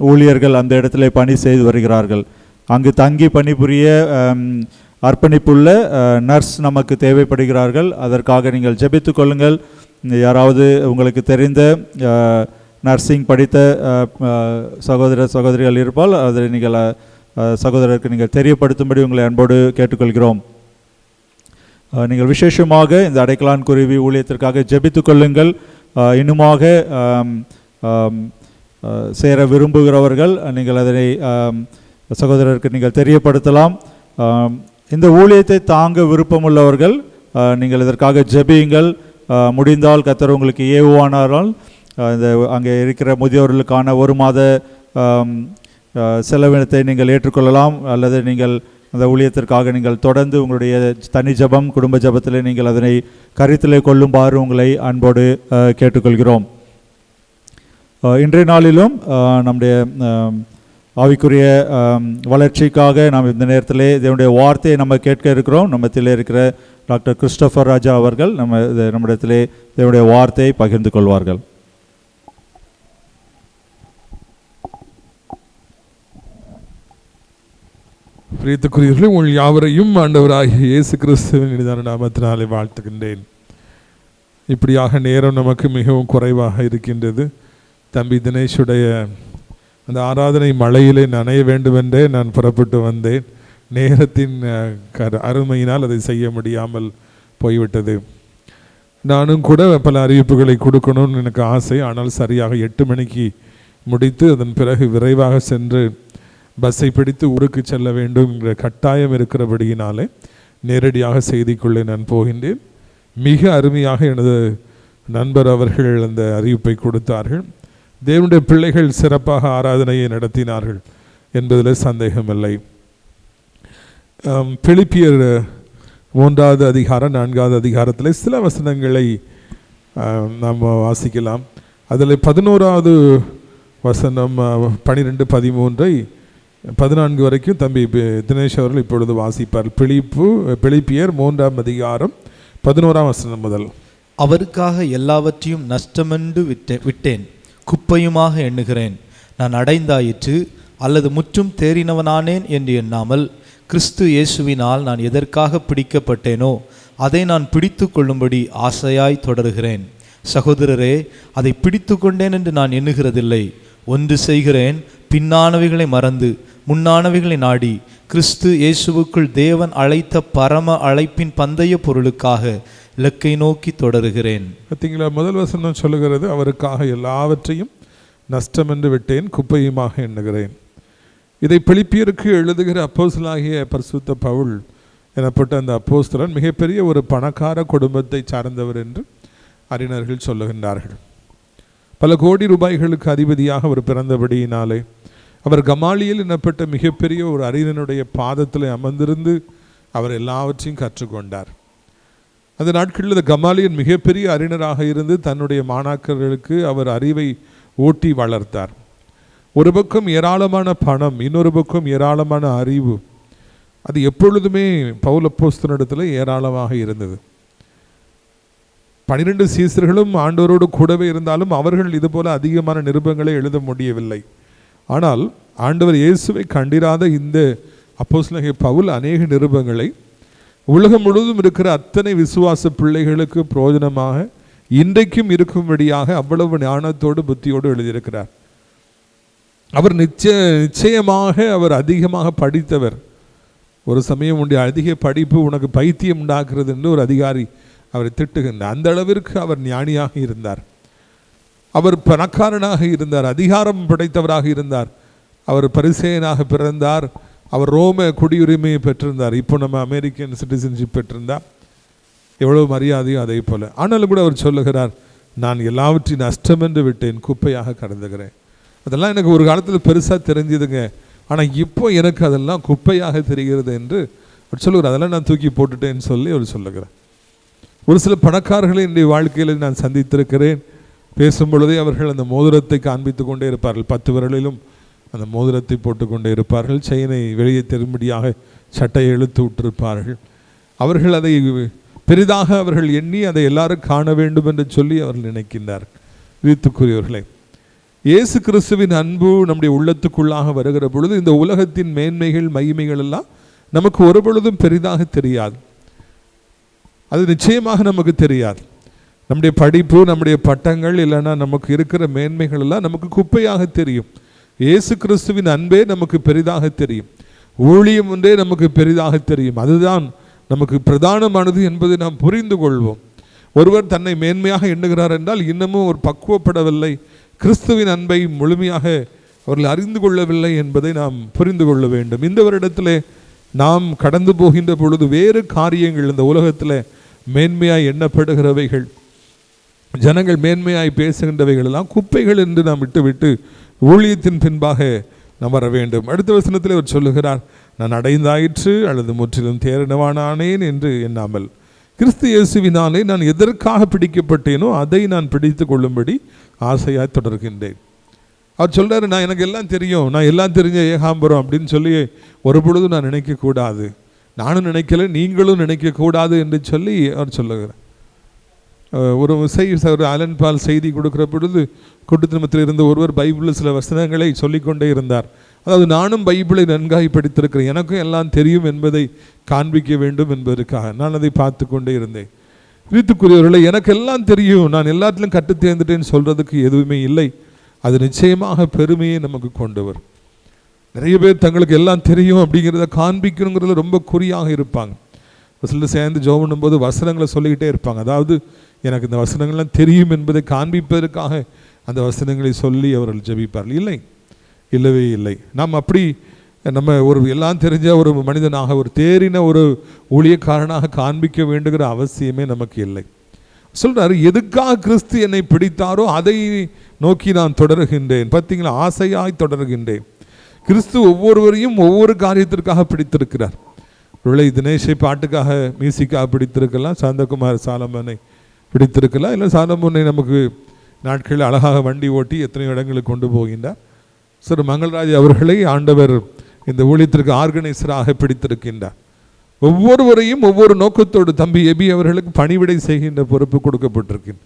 ஊழியர்கள் அந்த இடத்துல பணி செய்து வருகிறார்கள். அங்கு தங்கி பணிபுரிய அர்ப்பணிப்புள்ள நர்ஸ் நமக்கு தேவைப்படுகிறார்கள். அதற்காக நீங்கள் ஜெபித்து கொள்ளுங்கள். யாராவது உங்களுக்கு தெரிந்த நர்சிங் படித்த சகோதர சகோதரிகள் இருப்பால் அதை நீங்கள் சகோதரருக்கு நீங்கள் தெரியப்படுத்தும்படி உங்களை அன்போடு கேட்டுக்கொள்கிறோம். நீங்கள் விசேஷமாக இந்த அடைக்கலான் குருவி ஊழியத்திற்காக ஜெபித்து கொள்ளுங்கள். இன்னுமாக சேர விரும்புகிறவர்கள் நீங்கள் அதனை சகோதரருக்கு நீங்கள் தெரியப்படுத்தலாம். இந்த ஊழியத்தை தாங்க விருப்பமுள்ளவர்கள் நீங்கள் இதற்காக ஜெபியுங்கள். முடிந்தால் கர்த்தர் உங்களுக்கு ஏவுவானாரால் இந்த அங்கே இருக்கிற முதியோர்களுக்கான 1 மாத செலவினத்தை நீங்கள் ஏற்றுக்கொள்ளலாம். அல்லது நீங்கள் அந்த ஊழியத்திற்காக நீங்கள் தொடர்ந்து உங்களுடைய தனி ஜபம் குடும்ப ஜபத்திலே நீங்கள் அதனை கருத்திலே கொள்ளுமாறு உங்களை அன்போடு கேட்டுக்கொள்கிறோம். இன்றைய நாளிலும் நம்முடைய ஆவிக்குரிய வளர்ச்சிக்காக நாம் இந்த நேரத்திலே இதனுடைய வார்த்தையை நம்ம கேட்க இருக்கிறோம். நம்மத்திலே இருக்கிற டாக்டர் கிறிஸ்டோபர் ராஜா அவர்கள் நம்மிடத்திலே இதனுடைய வார்த்தையை பகிர்ந்து கொள்வார்கள். பிரியத்துக்குரியவர்களே, உங்கள் யாவரையும் ஆண்டவராகிய இயேசு கிறிஸ்துவின் இனிதான நாமத்தினாலே வாழ்த்துகின்றேன். இப்படியாக நேரம் நமக்கு மிகவும் குறைவாக இருக்கின்றது. தம்பி தினேஷுடைய அந்த ஆராதனை மழையிலே நனைய வேண்டுமென்றே நான் புறப்பட்டு வந்தேன். நேரத்தின் அருமையினால் அதை செய்ய முடியாமல் போய்விட்டது. நானும் கூட பல அறிவிப்புகளை கொடுக்கணும்னு எனக்கு ஆசை. ஆனால் சரியாக 8 மணிக்கு முடித்து அதன் பிறகு விரைவாக சென்று பஸ்ஸை பிடித்து ஊருக்கு செல்ல வேண்டும் என்ற கட்டாயம் இருக்கிறபடியினாலே நேரடியாக செய்திக்குள்ளே நான் போகின்றேன். மிக அருமையாக எனது நண்பர் அவர்கள் அந்த அறிவிப்பை கொடுத்தார்கள். தேவனுடைய பிள்ளைகள் சிறப்பாக ஆராதனையை நடத்தினார்கள் என்பதில் சந்தேகமில்லை. பிலிப்பியர் 3வது அதிகாரம் 4வது அதிகாரத்தில் சில வசனங்களை நாம் வாசிக்கலாம். அதில் 11வது வசனம் 12, 13, 14 வரைக்கும் தம்பி தினேஷ் அவர்கள் இப்பொழுது வாசிப்பார். பிலிப்பியர் 3ஆம் அதிகாரம் 11ஆம் வசனம் முதல். அவருக்காக எல்லாவற்றையும் நஷ்டமென்று விட்டேன், குப்பையுமாக எண்ணுகிறேன். நான் அடைந்தாயிற்று அல்லது முற்றும் தேறினவனானேன் என்று எண்ணாமல் கிறிஸ்து இயேசுவினால் நான் எதற்காக பிடிக்கப்பட்டேனோ அதை நான் பிடித்து கொள்ளும்படி ஆசையாய் தொடருகிறேன். சகோதரரே, அதை பிடித்து கொண்டேன் என்று நான் எண்ணுகிறதில்லை. ஒன்று செய்கிறேன், பின்னானவைகளை மறந்து முன்னானவைகளை நாடி கிறிஸ்து இயேசுவுக்குள் தேவன் அழைத்த பரம அழைப்பின் பந்தய பொருளுக்காக இலக்கை நோக்கி தொடருகிறேன். பார்த்தீங்களா, முதல் வசனம் சொல்லுகிறது, அவருக்காக எல்லாவற்றையும் நஷ்டம் என்று விட்டேன், குப்பையுமாக எண்ணுகிறேன். இதை பிலிப்பியருக்கு எழுதுகிற அப்போஸ்தலனாகிய பரிசுத்த பவுல் எனப்பட்ட அந்த அப்போஸ்தலன் மிகப்பெரிய ஒரு பணக்கார குடும்பத்தை சார்ந்தவர் என்று அறிஞர்கள் சொல்லுகின்றார்கள். பல கோடி ரூபாய்களுக்கு அதிபதியாக அவர் பிறந்தபடியினாலே அவர் கமாலியல் எனப்பட்ட மிகப்பெரிய ஒரு அறிஞனுடைய பாதத்தில் அமர்ந்திருந்து அவர் எல்லாவற்றையும் கற்றுக்கொண்டார். அந்த நாட்களில் கமாலியன் மிகப்பெரிய அறிஞராக இருந்து தன்னுடைய மாணாக்கர்களுக்கு அவர் அறிவை ஊட்டி வளர்த்தார். ஒரு பக்கம் ஏராளமான பணம், இன்னொரு பக்கம் ஏராளமான அறிவு. அது எப்பொழுதுமே பவுல் அப்போஸ்தலனிடத்தில் ஏராளமாக இருந்தது. 12 சீசர்களும் ஆண்டவரோடு கூடவே இருந்தாலும் அவர்கள் இதுபோல அதிகமான நிருபங்களை எழுத முடியவில்லை. ஆனால் ஆண்டவர் இயேசுவை கண்டிராத இந்த அப்போஸ்தலனாகிய பவுல் அநேக நிருபங்களை உலகம் முழுவதும் இருக்கிற அத்தனை விசுவாச பிள்ளைகளுக்கு பிரயோஜனமாக இன்றைக்கும் இருக்கும்படியாக அவ்வளவு ஞானத்தோடு புத்தியோடு எழுதியிருக்கிறார். அவர் நிச்சயமாக அவர் அதிகமாக படித்தவர். ஒரு சமயம் உடைய அதிக படிப்பு உனக்கு பைத்தியம் உண்டாக்குறது என்று ஒரு அதிகாரி அவரை திட்டுகின்றார். அந்த அளவிற்கு அவர் ஞானியாக இருந்தார். அவர் பணக்காரனாக இருந்தார், அதிகாரம் படைத்தவராக இருந்தார். அவர் பரிசேயனாக பிறந்தார். அவர் ரோம குடியுரிமையை பெற்றிருந்தார். இப்போ நம்ம அமெரிக்கன் சிட்டிசன்ஷிப் பெற்றிருந்தார். எவ்வளவு மரியாதையும் அதே போல. ஆனாலும் கூட அவர் சொல்லுகிறார், நான் எல்லாவற்றையும் நஷ்டம் என்று விட்டேன், குப்பையாக கடந்துகிறேன். அதெல்லாம் எனக்கு ஒரு காலத்தில் பெருசாக தெரிஞ்சுதுங்க, ஆனால் இப்போ எனக்கு அதெல்லாம் குப்பையாக தெரிகிறது என்று அவர் சொல்லுகிறார், அதெல்லாம் நான் தூக்கி போட்டுட்டேன்னு சொல்லி அவர் சொல்லுகிறார். ஒரு சில பணக்காரர்களை என்னுடைய வாழ்க்கையில் நான் சந்தித்திருக்கிறேன். பேசும் பொழுதே அவர்கள் அந்த மோதிரத்தை காண்பித்து கொண்டே இருப்பார்கள். 10 விரலிலும் அந்த மோதிரத்தை போட்டுக்கொண்டே இருப்பார்கள். செயினை வெளியே திரும்படியாக சட்டையை இழுத்து விட்டிருப்பார்கள். அவர்கள் அதை பெரிதாக அவர்கள் எண்ணி அதை எல்லாரும் காண வேண்டும் என்று சொல்லி அவர்கள் நினைக்கின்றார்கள். வீட்டுக்குரியவர்களே, இயேசு கிறிஸ்துவின் அன்பு நம்முடைய உள்ளத்துக்குள்ளாக வருகிற பொழுது இந்த உலகத்தின் மேன்மைகள் மகிமைகள் எல்லாம் நமக்கு ஒரு பொழுதும் பெரிதாக தெரியாது. அது நிச்சயமாக நமக்கு தெரியாது. நம்முடைய படிப்பு, நம்முடைய பட்டங்கள், இல்லைன்னா நமக்கு இருக்கிற மேன்மைகள் எல்லாம் நமக்கு குப்பையாக தெரியும். இயேசு கிறிஸ்துவின் அன்பே நமக்கு பெரிதாக தெரியும். ஊழியம் ஒன்றே நமக்கு பெரிதாக தெரியும். அதுதான் நமக்கு பிரதானமானது என்பதை நாம் புரிந்து கொள்வோம். ஒருவர் தன்னை மேன்மையாக எண்ணுகிறார் என்றால் இன்னமும் ஒரு பக்குவப்படவில்லை, கிறிஸ்துவின் அன்பை முழுமையாக அவர்கள் அறிந்து கொள்ளவில்லை என்பதை நாம் புரிந்து கொள்ள வேண்டும். இந்த வருடத்திலே நாம் கடந்து போகின்ற பொழுது வேறு காரியங்கள், இந்த உலகத்தில் மேன்மையாய் எண்ணப்படுகிறவைகள், ஜனங்கள் மேன்மையாய் பேசுகின்றவைகள் எல்லாம் குப்பைகள் என்று நாம் விட்டுவிட்டு ஊழியத்தின் பின்பாக நாம் வர வேண்டும். அடுத்த வசனத்தில் அவர் சொல்லுகிறார், நான் அடைந்தாயிற்று அல்லது முற்றிலும் தேறினவானானேன் என்று எண்ணாமல் கிறிஸ்து இயேசுவினாலே நான் எதற்காக பிடிக்கப்பட்டேனோ அதை நான் பிடித்து கொள்ளும்படி ஆசையாய் தொடர்கின்றேன். அவர் சொல்கிறார், நான் எனக்கு எல்லாம் தெரியும், நான் எல்லாம் தெரிஞ்ச ஏகாம்பரம் அப்படின்னு சொல்லி ஒரு பொழுதும் நான் நினைக்கக்கூடாது. நானும் நினைக்கல, நீங்களும் நினைக்கக்கூடாது என்று சொல்லி அவர் சொல்லுகிறார். ஒரு ஆலன் பால் செய்தி கொடுக்குற பொழுது கூட்டத்தினத்தில் இருந்த ஒருவர் பைபிளில் சில வசனங்களை சொல்லிக்கொண்டே இருந்தார். அதாவது, நானும் பைபிளை நன்காய் படித்திருக்கிறேன், எனக்கும் எல்லாம் தெரியும் என்பதை காண்பிக்க வேண்டும் என்பதற்காக நான் அதை பார்த்து கொண்டே இருந்தேன். வீட்டுக்குரியவர்களை, எனக்கு எல்லாம் தெரியும், நான் எல்லாத்திலும் கற்று தேர்ந்துட்டேன்னு சொல்கிறதுக்கு எதுவுமே இல்லை. அது நிச்சயமாக பெருமையை நமக்கு கொண்டு வரும். நிறைய பேர் தங்களுக்கு எல்லாம் தெரியும் அப்படிங்கிறத காண்பிக்கணுங்கிறதுல ரொம்ப குறியாக இருப்பாங்க. சிலர் சேர்ந்து ஜெபம் பண்ணும்போது வசனங்களை சொல்லிக்கிட்டே இருப்பாங்க. அதாவது, எனக்கு இந்த வசனங்கள்லாம் தெரியும் என்பதை காண்பிப்பதற்காக அந்த வசனங்களை சொல்லி அவர்கள் ஜெபிப்பார்கள். இல்லை, இல்லவே இல்லை. நாம் அப்படி நம்ம ஒரு எல்லாம் தெரிஞ்ச ஒரு மனிதனாக, ஒரு தேறின ஒரு ஊழியக்காரனாக காண்பிக்க வேண்டுகிற அவசியமே நமக்கு இல்லை. சொல்றாரு, எதுக்காக கிறிஸ்து என்னை பிடித்தாரோ அதை நோக்கி நான் தொடர்கின்றேன். பார்த்தீங்களா, ஆசையாய் தொடர்கின்றேன். கிறிஸ்து ஒவ்வொருவரையும் ஒவ்வொரு காரியத்திற்காக பிடித்திருக்கிறார். ஒருவேளை தினேஷை பாட்டுக்காக, மியூசிக்காக பிடித்திருக்கலாம், சாந்தகுமார் சாலமனை பிடித்திருக்கலாம், இல்லை சாலமோனை நமக்கு நாட்களில் அழகாக வண்டி ஓட்டி எத்தனையோ இடங்களுக்கு கொண்டு போகின்றார். சார் மங்கள்ராஜ் அவர்களை ஆண்டவர் இந்த ஊழியத்திற்கு ஆர்கனைசராக பிடித்திருக்கின்றார். ஒவ்வொருவரையும் ஒவ்வொரு நோக்கத்தோடு தம்பி எபி அவர்களுக்கு பணிவிடை செய்கின்ற பொறுப்பு கொடுக்கப்பட்டிருக்கின்ற.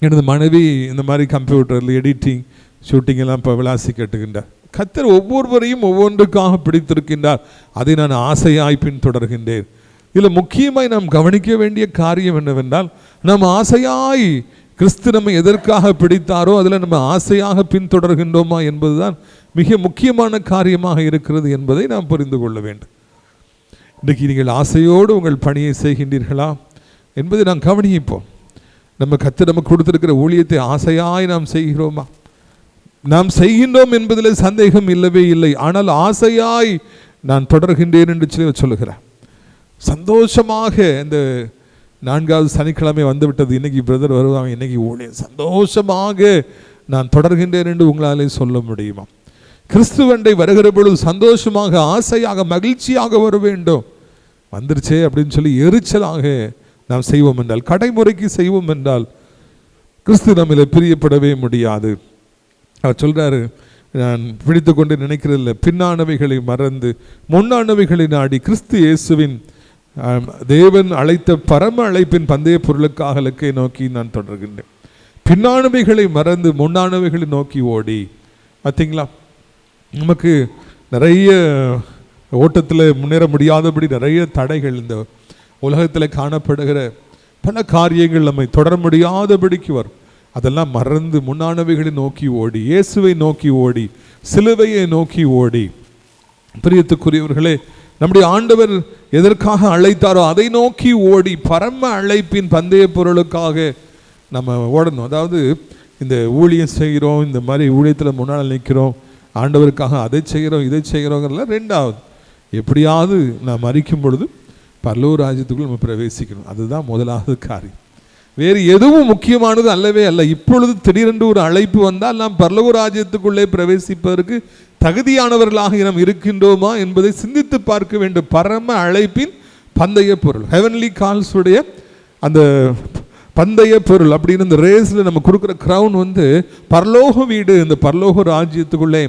எனது மனைவி இந்த மாதிரி கம்ப்யூட்டரில் எடிட்டிங், ஷூட்டிங் எல்லாம் இப்போ விளாசி கட்டுகின்றார். கர்த்தர் ஒவ்வொருவரையும் ஒவ்வொன்றுக்காக பிடித்திருக்கின்றார். அதை நான் ஆசையாய் பின்தொடர்கின்றேன். இதில் முக்கியமாய் நாம் கவனிக்க வேண்டிய காரியம் என்னவென்றால், நாம் ஆசையாய் கிறிஸ்து நம்மை எதற்காக பிடித்தாரோ அதில் நம்ம ஆசையாக பின்தொடர்கின்றோமா என்பதுதான் மிக முக்கியமான காரியமாக இருக்கிறது என்பதை நாம் புரிந்து கொள்ள வேண்டும். இன்றைக்கு நீங்கள் ஆசையோடு உங்கள் பணியை செய்கின்றீர்களா என்பதை நாம் கவனிப்போம். நம்ம கர்த்தர் நமக்கு கொடுத்திருக்கிற ஊழியத்தை ஆசையாய் நாம் செய்கிறோமா? நாம் செய்கின்றோம் என்பதில் சந்தேகம் இல்லவே இல்லை. ஆனால் ஆசையாய் நான் தொடர்கின்றேன் என்று சொல்லி சொல்லுகிறேன். சந்தோஷமாக இந்த 4வது சனிக்கிழமை வந்துவிட்டது, இன்னைக்கு பிரதர் வருவாங்க, இன்னைக்கு ஊழியம், சந்தோஷமாக நான் தொடர்கின்றேன் என்று உங்களாலே சொல்ல முடியுமா? கிறிஸ்துவண்டை வருகிற பொழுது சந்தோஷமாக, ஆசையாக, மகிழ்ச்சியாக வர வேண்டும். வந்துருச்சே அப்படின்னு சொல்லி எரிச்சலாக நாம் செய்வோம் என்றால், கடைமுறைக்கு செய்வோம் என்றால் கிறிஸ்து நம்மில் பிரியப்படவே முடியாது. அவர் சொல்றாரு, நான் பிடித்து கொண்டு நினைக்கிறதில்ல, பின்னானவைகளை மறந்து முன்னானவைகளை நாடி கிறிஸ்து இயேசுவின் தேவன் அழைத்த பரம அழைப்பின் பந்தய பொருளுக்காக இலக்கை நோக்கி நான் தொடர்கின்றேன். பின்னானவைகளை மறந்து முன்னானவைகளை நோக்கி ஓடி. பார்த்தீங்களா, நமக்கு நிறைய ஓட்டத்தில் முன்னேற முடியாதபடி நிறைய தடைகள் இந்த உலகத்தில் காணப்படுகிற பல காரியங்கள் நம்மை தொடர முடியாதபடிக்கு வரும். அதெல்லாம் மறந்து முன்னானவைகளை நோக்கி ஓடி, இயேசுவை நோக்கி ஓடி, சிலுவையை நோக்கி ஓடி. பிரியத்துக்குரியவர்களே, நம்முடைய ஆண்டவர் எதற்காக அழைத்தாரோ அதை நோக்கி ஓடி பரம அழைப்பின் பந்தய பொருளுக்காக நம்ம ஓடணும். அதாவது, இந்த ஊழியம் செய்கிறோம், இந்த மாதிரி ஊழியத்தில் முன்னால் நிற்கிறோம், ஆண்டவருக்காக அதை செய்கிறோம் இதை செய்கிறோங்கிறதுல ரெண்டாவது. எப்படியாவது நாம் மரிக்கும் பொழுது பரலோக ராஜ்யத்துக்குள் நம்ம பிரவேசிக்கணும். அதுதான் முதலாவது காரியம். வேறு எதுவும் முக்கியமானது அல்லவே அல்ல. இப்பொழுது திடீரென்று ஒரு அழைப்பு வந்தால் நாம் பரலோக ராஜ்யத்துக்குள்ளே பிரவேசிப்பதற்கு தகுதியானவர்களாக நாம் இருக்கின்றோமா என்பதை சிந்தித்து பார்க்க வேண்டும். பரம அழைப்பின் பந்தய பொருள், ஹெவன்லி கால்ஸ் உடைய அந்த பந்தய பொருள் அப்படின்னு இந்த ரேஸில் நம்ம கொடுக்குற கிரவுன் வந்து பரலோக வீடு, இந்த பரலோக ராஜ்யத்துக்குள்ளே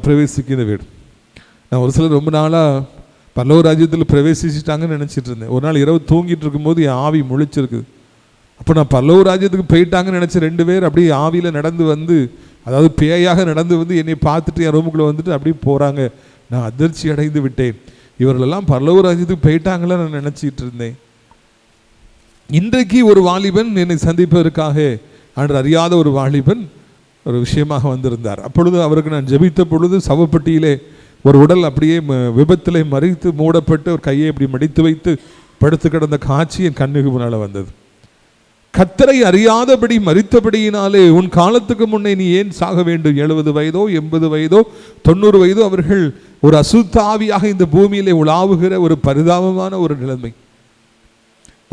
பிரவேசிக்கிற வீடு. நான் ஒரு சிலர் ரொம்ப நாளாக பரலோக ராஜ்யத்தில் பிரவேசிச்சிட்டாங்கன்னு நினச்சிட்டு இருந்தேன். ஒரு நாள் இரவு தூங்கிட்டு இருக்கும்போது என் ஆவி முழிச்சிருக்குது. அப்போ நான் பரலோக ராஜ்யத்துக்கு போயிட்டாங்கன்னு நினச்ச 2 பேர் அப்படியே ஆவியில் நடந்து வந்து, அதாவது பேயாக நடந்து வந்து என்னை பார்த்துட்டு என் ரூமுக்குள்ளே வந்துட்டு அப்படியே போகிறாங்க. நான் அதிர்ச்சி அடைந்து விட்டேன். இவர்களெல்லாம் பரலோக ராஜ்யத்துக்கு போயிட்டாங்களா நான் நினச்சிட்டு இருந்தேன். இன்றைக்கு ஒரு வாலிபன் என்னை சந்திப்பதற்காக அன்று அறியாத ஒரு வாலிபன் ஒரு விஷயமாக வந்திருந்தார். அப்பொழுது அவருக்கு நான் ஜெபித்த பொழுது சவப்பட்டியிலே ஒரு உடல் அப்படியே விபத்திலே மறித்து மூடப்பட்டு ஒரு கையை இப்படி மடித்து வைத்து படுத்து கிடந்த காட்சி என் கண்ணுக்கு முன்னால் வந்தது. கர்த்தரை அறியாதபடி மறித்தபடியினாலே உன் காலத்துக்கு முன்னே நீ ஏன் சாக வேண்டும்? 70 வயதோ 80 வயதோ 90 வயதோ அவர்கள் ஒரு அசுத்தாவியாக இந்த பூமியிலே உலாவுகிற ஒரு பரிதாபமான ஒரு நிலைமை.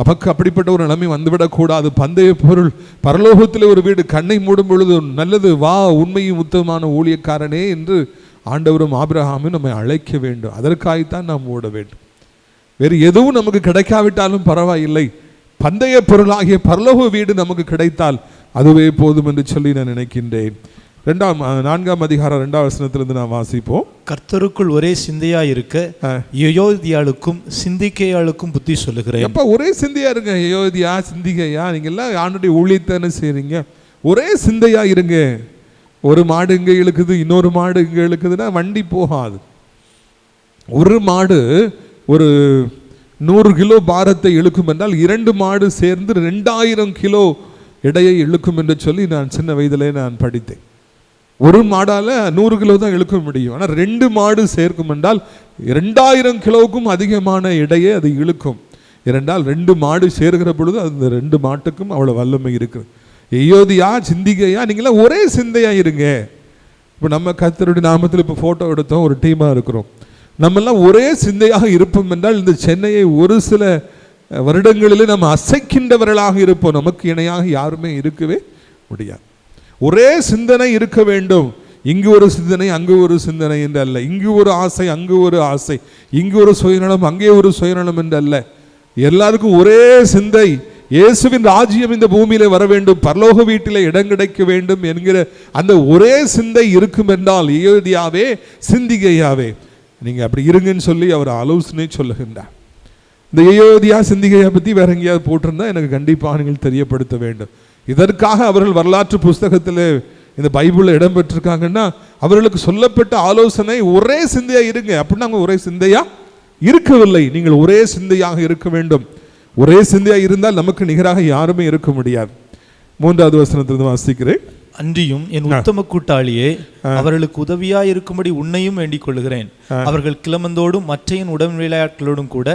நமக்கு அப்படிப்பட்ட ஒரு நிலைமை வந்துவிடக்கூடாது. பந்தய பொருள் பரலோகத்தில் ஒரு வீடு. கண்ணை மூடும் பொழுது நல்லது வா உண்மையும் உத்தமமான ஊழியக்காரனே என்று ஆண்டவரும் ஆபிரகாமும் நம்மை அழைக்க வேண்டும். அதற்காகத்தான் நாம் ஓட வேண்டும். வேறு எதுவும் நமக்கு கிடைக்காவிட்டாலும் பரவாயில்லை, பந்தய பொருளாகிய பரலோக வீடு நமக்கு கிடைத்தால் அதுவே போதும் என்று சொல்லி நான் நினைக்கின்றேன். 4ஆம் அதிகாரம் 2ஆம் வசனத்திலிருந்து நாம் வாசிப்போம். கர்த்தருக்குள் ஒரே சிந்தையா இருக்க யோதியாளுக்கும் சிந்திக்கையாளுக்கும் புத்தி சொல்லுகிறேன். எப்ப ஒரே சிந்தையா இருங்க, யோதியா சிந்திக்கையா, நீங்க எல்லாம் ஆண்டுடைய ஊழியத்தானே செய்றீங்க. ஒரே சிந்தையா இருங்க. ஒரு மாடு இங்கே இழுக்குது, இன்னொரு மாடு இங்கே இழுக்குதுன்னா வண்டி போகாது. ஒரு மாடு ஒரு 100 கிலோ பாரத்தை இழுக்கும் என்றால் 2 மாடு சேர்ந்து 2000 கிலோ எடையை இழுக்கும் என்று சொல்லி நான் சின்ன வயதிலே நான் படித்தேன். ஒரு மாடால் 100 கிலோ தான் இழுக்க முடியும். ஆனால் 2 மாடு சேர்க்கும் என்றால் 2000 கிலோவுக்கும் அதிகமான எடையை அது இழுக்கும். இரண்டால் 2 மாடு சேர்கிற பொழுது அந்த 2 மாட்டுக்கும் அவ்வளோ வல்லமை இருக்குது. யோதியா சிந்திக்கையா நீங்களாம் ஒரே சிந்தையா இருங்க. இப்போ நம்ம கர்த்தருடைய நாமத்தில் இப்போ ஃபோட்டோ எடுத்தோம், ஒரு டீமாக இருக்கிறோம். நம்மெல்லாம் ஒரே சிந்தையாக இருப்போம் என்றால் இந்த சென்னையை ஒரு சில வருடங்களிலே நம்ம அசைக்கின்றவர்களாக இருப்போம். நமக்கு இணையாக யாருமே இருக்கவே முடியாது. ஒரே சிந்தனை இருக்க வேண்டும். இங்கு ஒரு சிந்தனை அங்கு ஒரு சிந்தனை என்று அல்ல. இங்கு ஒரு ஆசை அங்கு ஒரு ஆசை, இங்கு ஒரு சுயநலம் அங்கே ஒரு சுயநலம் என்று அல்ல. எல்லாருக்கும் ஒரே சிந்தை, இயேசுவின் ராஜ்யம் இந்த பூமியில வர வேண்டும், பரலோக வீட்டிலே இடம் கிடைக்க வேண்டும் என்கிற அந்த ஒரே சிந்தை இருக்கும் என்றால் யோதியாவே சிந்திகையாவே நீங்க அப்படி இருங்கன்னு சொல்லி அவர் ஆலோசனை சொல்லுகின்றார். இந்த யோதியா சிந்திகையை பற்றி வேற எங்கேயாவது போட்டிருந்தா எனக்கு கண்டிப்பாக நீங்கள் தெரியப்படுத்த வேண்டும். இதற்காக அவர்கள் வரலாற்று புஸ்தகத்தில் இந்த பைபிளில் இடம் பெற்றிருக்காங்கன்னா அவர்களுக்கு சொல்லப்பட்ட ஆலோசனை ஒரே சிந்தையா இருங்க. அப்படின்னா அவங்க ஒரே சிந்தையா இருக்கவில்லை. நீங்கள் ஒரே சிந்தையாக இருக்க வேண்டும். ஒரே சிந்தையா இருந்தால் நமக்கு நிகராக யாருமே இருக்க முடியாது. 3வது வசனத்திலிருந்து வாசிக்கிறேன். அன்றியும் என் உத்தம கூட்டாளியே, அவர்களுக்கு உதவியா இருக்கும்படி உன்னையும் வேண்டிக் கொள்கிறேன். அவர்கள் கிளமந்தோடும் மற்றையின் உடன் விளையாட்களோடும் கூட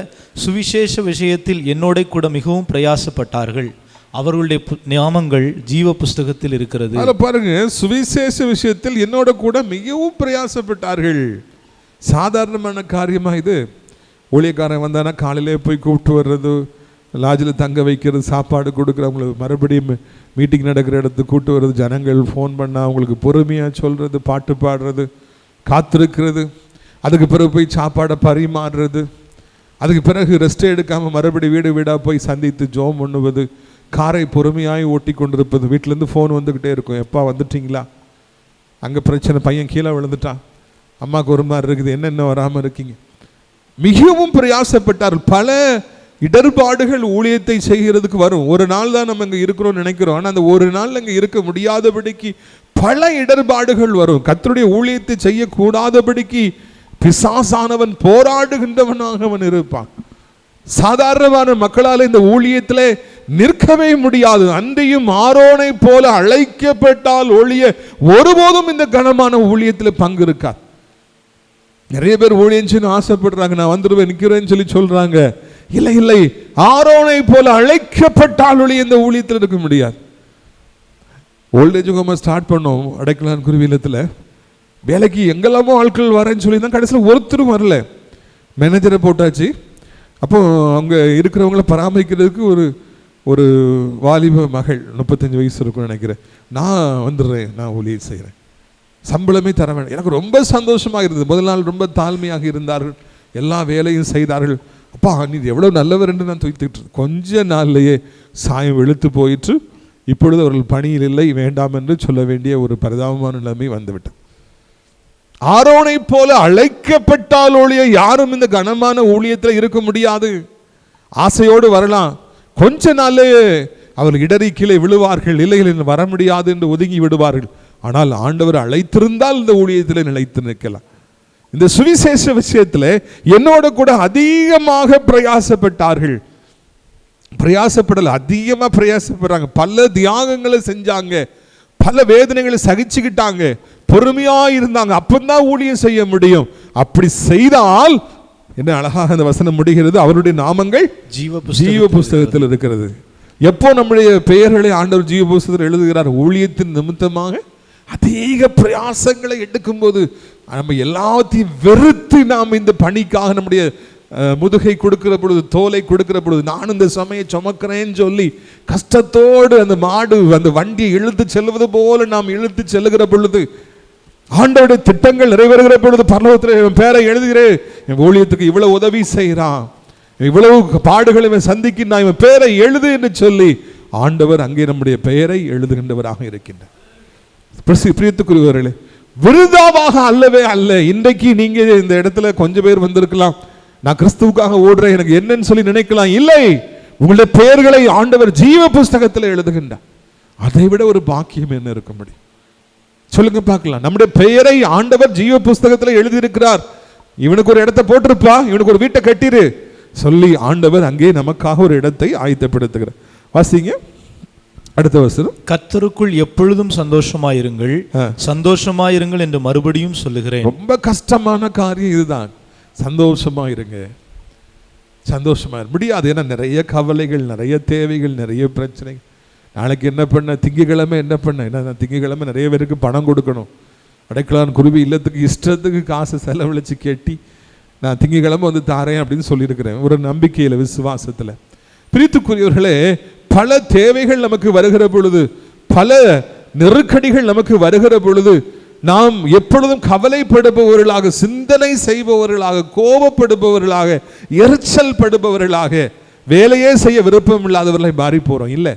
சுவிசேஷ விஷயத்தில் என்னோட கூட மிகவும் பிரயாசப்பட்டார்கள். அவர்களுடைய நாமங்கள் ஜீவ புஸ்தகத்தில் இருக்கிறது. பாருங்க, சுவிசேஷ விஷயத்தில் என்னோட கூட மிகவும் பிரயாசப்பட்டார்கள். சாதாரணமான காரியமா இது? ஊழியக்காரன் வந்தானா காலையிலே போய் கூப்பிட்டு வர்றது, லாட்ஜில் தங்க வைக்கிறது, சாப்பாடு கொடுக்குறவங்களுக்கு மறுபடியும் மீட்டிங் நடக்கிற இடத்துக்கு கூட்டு வர்றது, ஜனங்கள் ஃபோன் பண்ணால் அவங்களுக்கு பொறுமையாக சொல்கிறது, பாட்டு பாடுறது, காத்திருக்கிறது, அதுக்கு பிறகு போய் சாப்பாடை பரிமாறுறது, அதுக்கு பிறகு ரெஸ்ட் எடுக்காமல் மறுபடி வீடு வீடாக போய் சந்தித்து ஜோம் பண்ணுவது, காரை பொறுமையாய் ஓட்டி கொண்டிருப்பது. வீட்டிலேருந்து ஃபோன் வந்துக்கிட்டே இருக்கும், எப்பா வந்துட்டிங்களா, அங்கே பிரச்சனை, பையன் கீழே விழுந்துட்டான், அம்மாவுக்கு ஒரு மாதிரி இருக்குது, என்னென்ன வராமல் இருக்கீங்க. மிகவும் பிரயாசப்பட்டார். பல இடர்பாடுகள் ஊழியத்தை செய்கிறதுக்கு வரும். ஒரு நாள் தான் நம்ம இங்கே இருக்கிறோம் நினைக்கிறோம், ஆனால் அந்த ஒரு நாள் அங்கே இருக்க முடியாதபடிக்கு பல இடர்பாடுகள் வரும். கர்த்தருடைய ஊழியத்தை செய்யக்கூடாதபடிக்கு பிசாசானவன் போராடுகின்றவனாக அவன் இருப்பான். சாதாரணமான மக்களால் இந்த ஊழியத்திலே நிற்கவே முடியாது. அன்றையும் ஆரோனை போல அழைக்கப்பட்டால் ஒழிய ஒருபோதும் இந்த கனமான ஊழியத்தில் பங்கு இருக்காது. நிறைய பேர் ஊழியன்னு ஆசைப்படுறாங்க, நான் வந்துடுவேன் நிற்கிறேன்னு சொல்லி சொல்றாங்க. இல்லை இல்லை, ஆரோனை போல அழைக்கப்பட்டால் ஒழிய இந்த ஊழியத்தில் இருக்க முடியாது. ஓல்டேஜ் ஹோமை ஸ்டார்ட் பண்ணோம் அடைக்கலான் குருவிலத்தில். வேலைக்கு எங்கெல்லாமோ ஆட்கள் வரேன்னு சொல்லி தான் கடைசியில் ஒருத்தரும் வரல. மேனேஜரை போட்டாச்சு. அப்போ அவங்க இருக்கிறவங்கள பராமரிக்கிறதுக்கு ஒரு வாலிப மகள் 35 வயசு இருக்குன்னு நினைக்கிறேன். நான் வந்துடுறேன், நான் ஊழியம் செய்கிறேன். சம்பளமே தர வேண்டும். எனக்கு ரொம்ப சந்தோஷமாக இருந்தது. முதல் நாள் ரொம்ப தாழ்மையாக இருந்தார்கள், எல்லா வேலையும் செய்தார்கள். அப்பா நீ எவ்வளோ நல்லவர் என்று நான் துய்த்துட்டு கொஞ்ச நாள்லேயே சாயம் வெளுத்து போயிற்று. இப்பொழுது அவர்கள் பணியில் இல்லை, வேண்டாம் என்று சொல்ல வேண்டிய ஒரு பரிதாபமான நிலைமை வந்துவிட்டது. ஆரோனை போல அழைக்கப்பட்டால் ஒழிய யாரும் இந்த கனமான ஊழியத்தில் இருக்க முடியாது. ஆசையோடு வரலாம், கொஞ்ச நாள்லேயே அவர்கள் இடறி கீழே விழுவார்கள், இல்லைகள் வர முடியாது என்று ஒதுங்கி விடுவார்கள். ஆனால் ஆண்டவர் அழைத்திருந்தால் இந்த ஊழியத்தில் நிலைத்து நிற்கலாம். இந்த சுவிசேஷ விஷயத்தில் என்னோட கூட அதிகமாக பிரயாசப்பட்டார்கள். அதிகமாக பிரயாசப்படுறாங்க, பல தியாகங்களை செஞ்சாங்க, பல வேதனைகளை சகிச்சுக்கிட்டாங்க, பொறுமையா இருந்தாங்க. அப்பந்தான் ஊழியம் செய்ய முடியும். அப்படி செய்தால் என்ன அழகாக அந்த வசனம் முடிகிறது, அவருடைய நாமங்கள் ஜீவ புஸ்தகத்தில் இருக்கிறது. எப்போ நம்முடைய பெயர்களை ஆண்டவர் ஜீவ புஸ்தகத்தில் எழுதுகிறார்? ஊழியத்தின் நிமித்தமாக அதிக பிரயாசங்களை எடுக்கும் போது நம்ம எல்லாத்தையும் வெறுத்து நாம் இந்த பணிக்காக நம்முடைய முதுகை கொடுக்கிற பொழுது, தோலை கொடுக்கிற பொழுது, நான் இந்த சமயம் சுமக்கிறேன்னு சொல்லி கஷ்டத்தோடு அந்த மாடு அந்த வண்டியை இழுத்து செல்வது போல நாம் இழுத்து செல்லுகிற பொழுது, ஆண்டவருடைய திட்டங்கள் நிறைவேறுகிற பொழுது பரலோகத்தில் என் பேரை எழுதுகிறேன், என் ஊழியத்துக்கு இவ்வளவு உதவி செய்கிறான், இவ்வளவு பாடுகளை சந்திக்க நான் இவன் பேரை எழுது என்று சொல்லி ஆண்டவர் அங்கே நம்முடைய பெயரை எழுதுகின்றவராக இருக்கின்றார். பிரியத்துக்குரியவர்களே, விருதாவாக அல்லவே அல்ல. இன்றைக்கு நீங்க இந்த இடத்துல கொஞ்சம் பேர் வந்திருக்கலாம், நான் கிறிஸ்துவுக்காக ஓடுறேன் எனக்கு என்னன்னு சொல்லி நினைக்கலாம். இல்லை, உங்களுடைய பெயர்களை ஆண்டவர் ஜீவ புஸ்தகத்தில் எழுதுகின்றார். அதை விட ஒரு பாக்கியம் என்ன இருக்க முடியும்? சொல்லுங்க பார்க்கலாம். நம்முடைய பெயரை ஆண்டவர் ஜீவ புஸ்தகத்தில் எழுதியிருக்கிறார். இவனுக்கு ஒரு இடத்தை போட்டிருப்பா, இவனுக்கு ஒரு வீட்டை கட்டிரு சொல்லி ஆண்டவர் அங்கே நமக்காக ஒரு இடத்தை ஆயத்தப்படுத்துகிறார். வாசிங்க அடுத்த வசனம். கர்த்தருக்குள் எப்பொழுதும் சந்தோஷமாயிருங்கள், சந்தோஷமாயிருங்கள் என்று மறுபடியும் சொல்லுகிறேன். ரொம்ப கஷ்டமான காரியம் இதுதான். சந்தோஷமா இருங்க, சந்தோஷமா முடியாது. ஏன்னா நிறைய கவலைகள், நிறைய தேவைகள், நிறைய பிரச்சனைகள். நாளைக்கு என்ன பண்ண, திங்கக்கிழமை என்ன பண்ண, ஏன்னா திங்கக்கிழமை நிறைய பேருக்கு பணம் கொடுக்கணும். அடைக்கலான் குருவி இல்லத்துக்கு இஷ்டத்துக்கு காசு செலவழிச்சு கட்டி நான் திங்கக்கிழமை வந்து தாரேன் அப்படின்னு சொல்லியிருக்கிறேன், ஒரு நம்பிக்கையில், விசுவாசத்தில். பிரித்துக்குரியவர்களே, பல தேவைகள் நமக்கு வருகிற பொழுது, பல நெருக்கடிகள் நமக்கு வருகிற பொழுது நாம் எப்பொழுதும் கவலைப்படுபவர்களாக, சிந்தனை செய்பவர்களாக, கோபப்படுபவர்களாக, எரிச்சல் படுபவர்களாக, வேலையே செய்ய விருப்பம் இல்லாதவர்களை மாறி போறோம். இல்லை,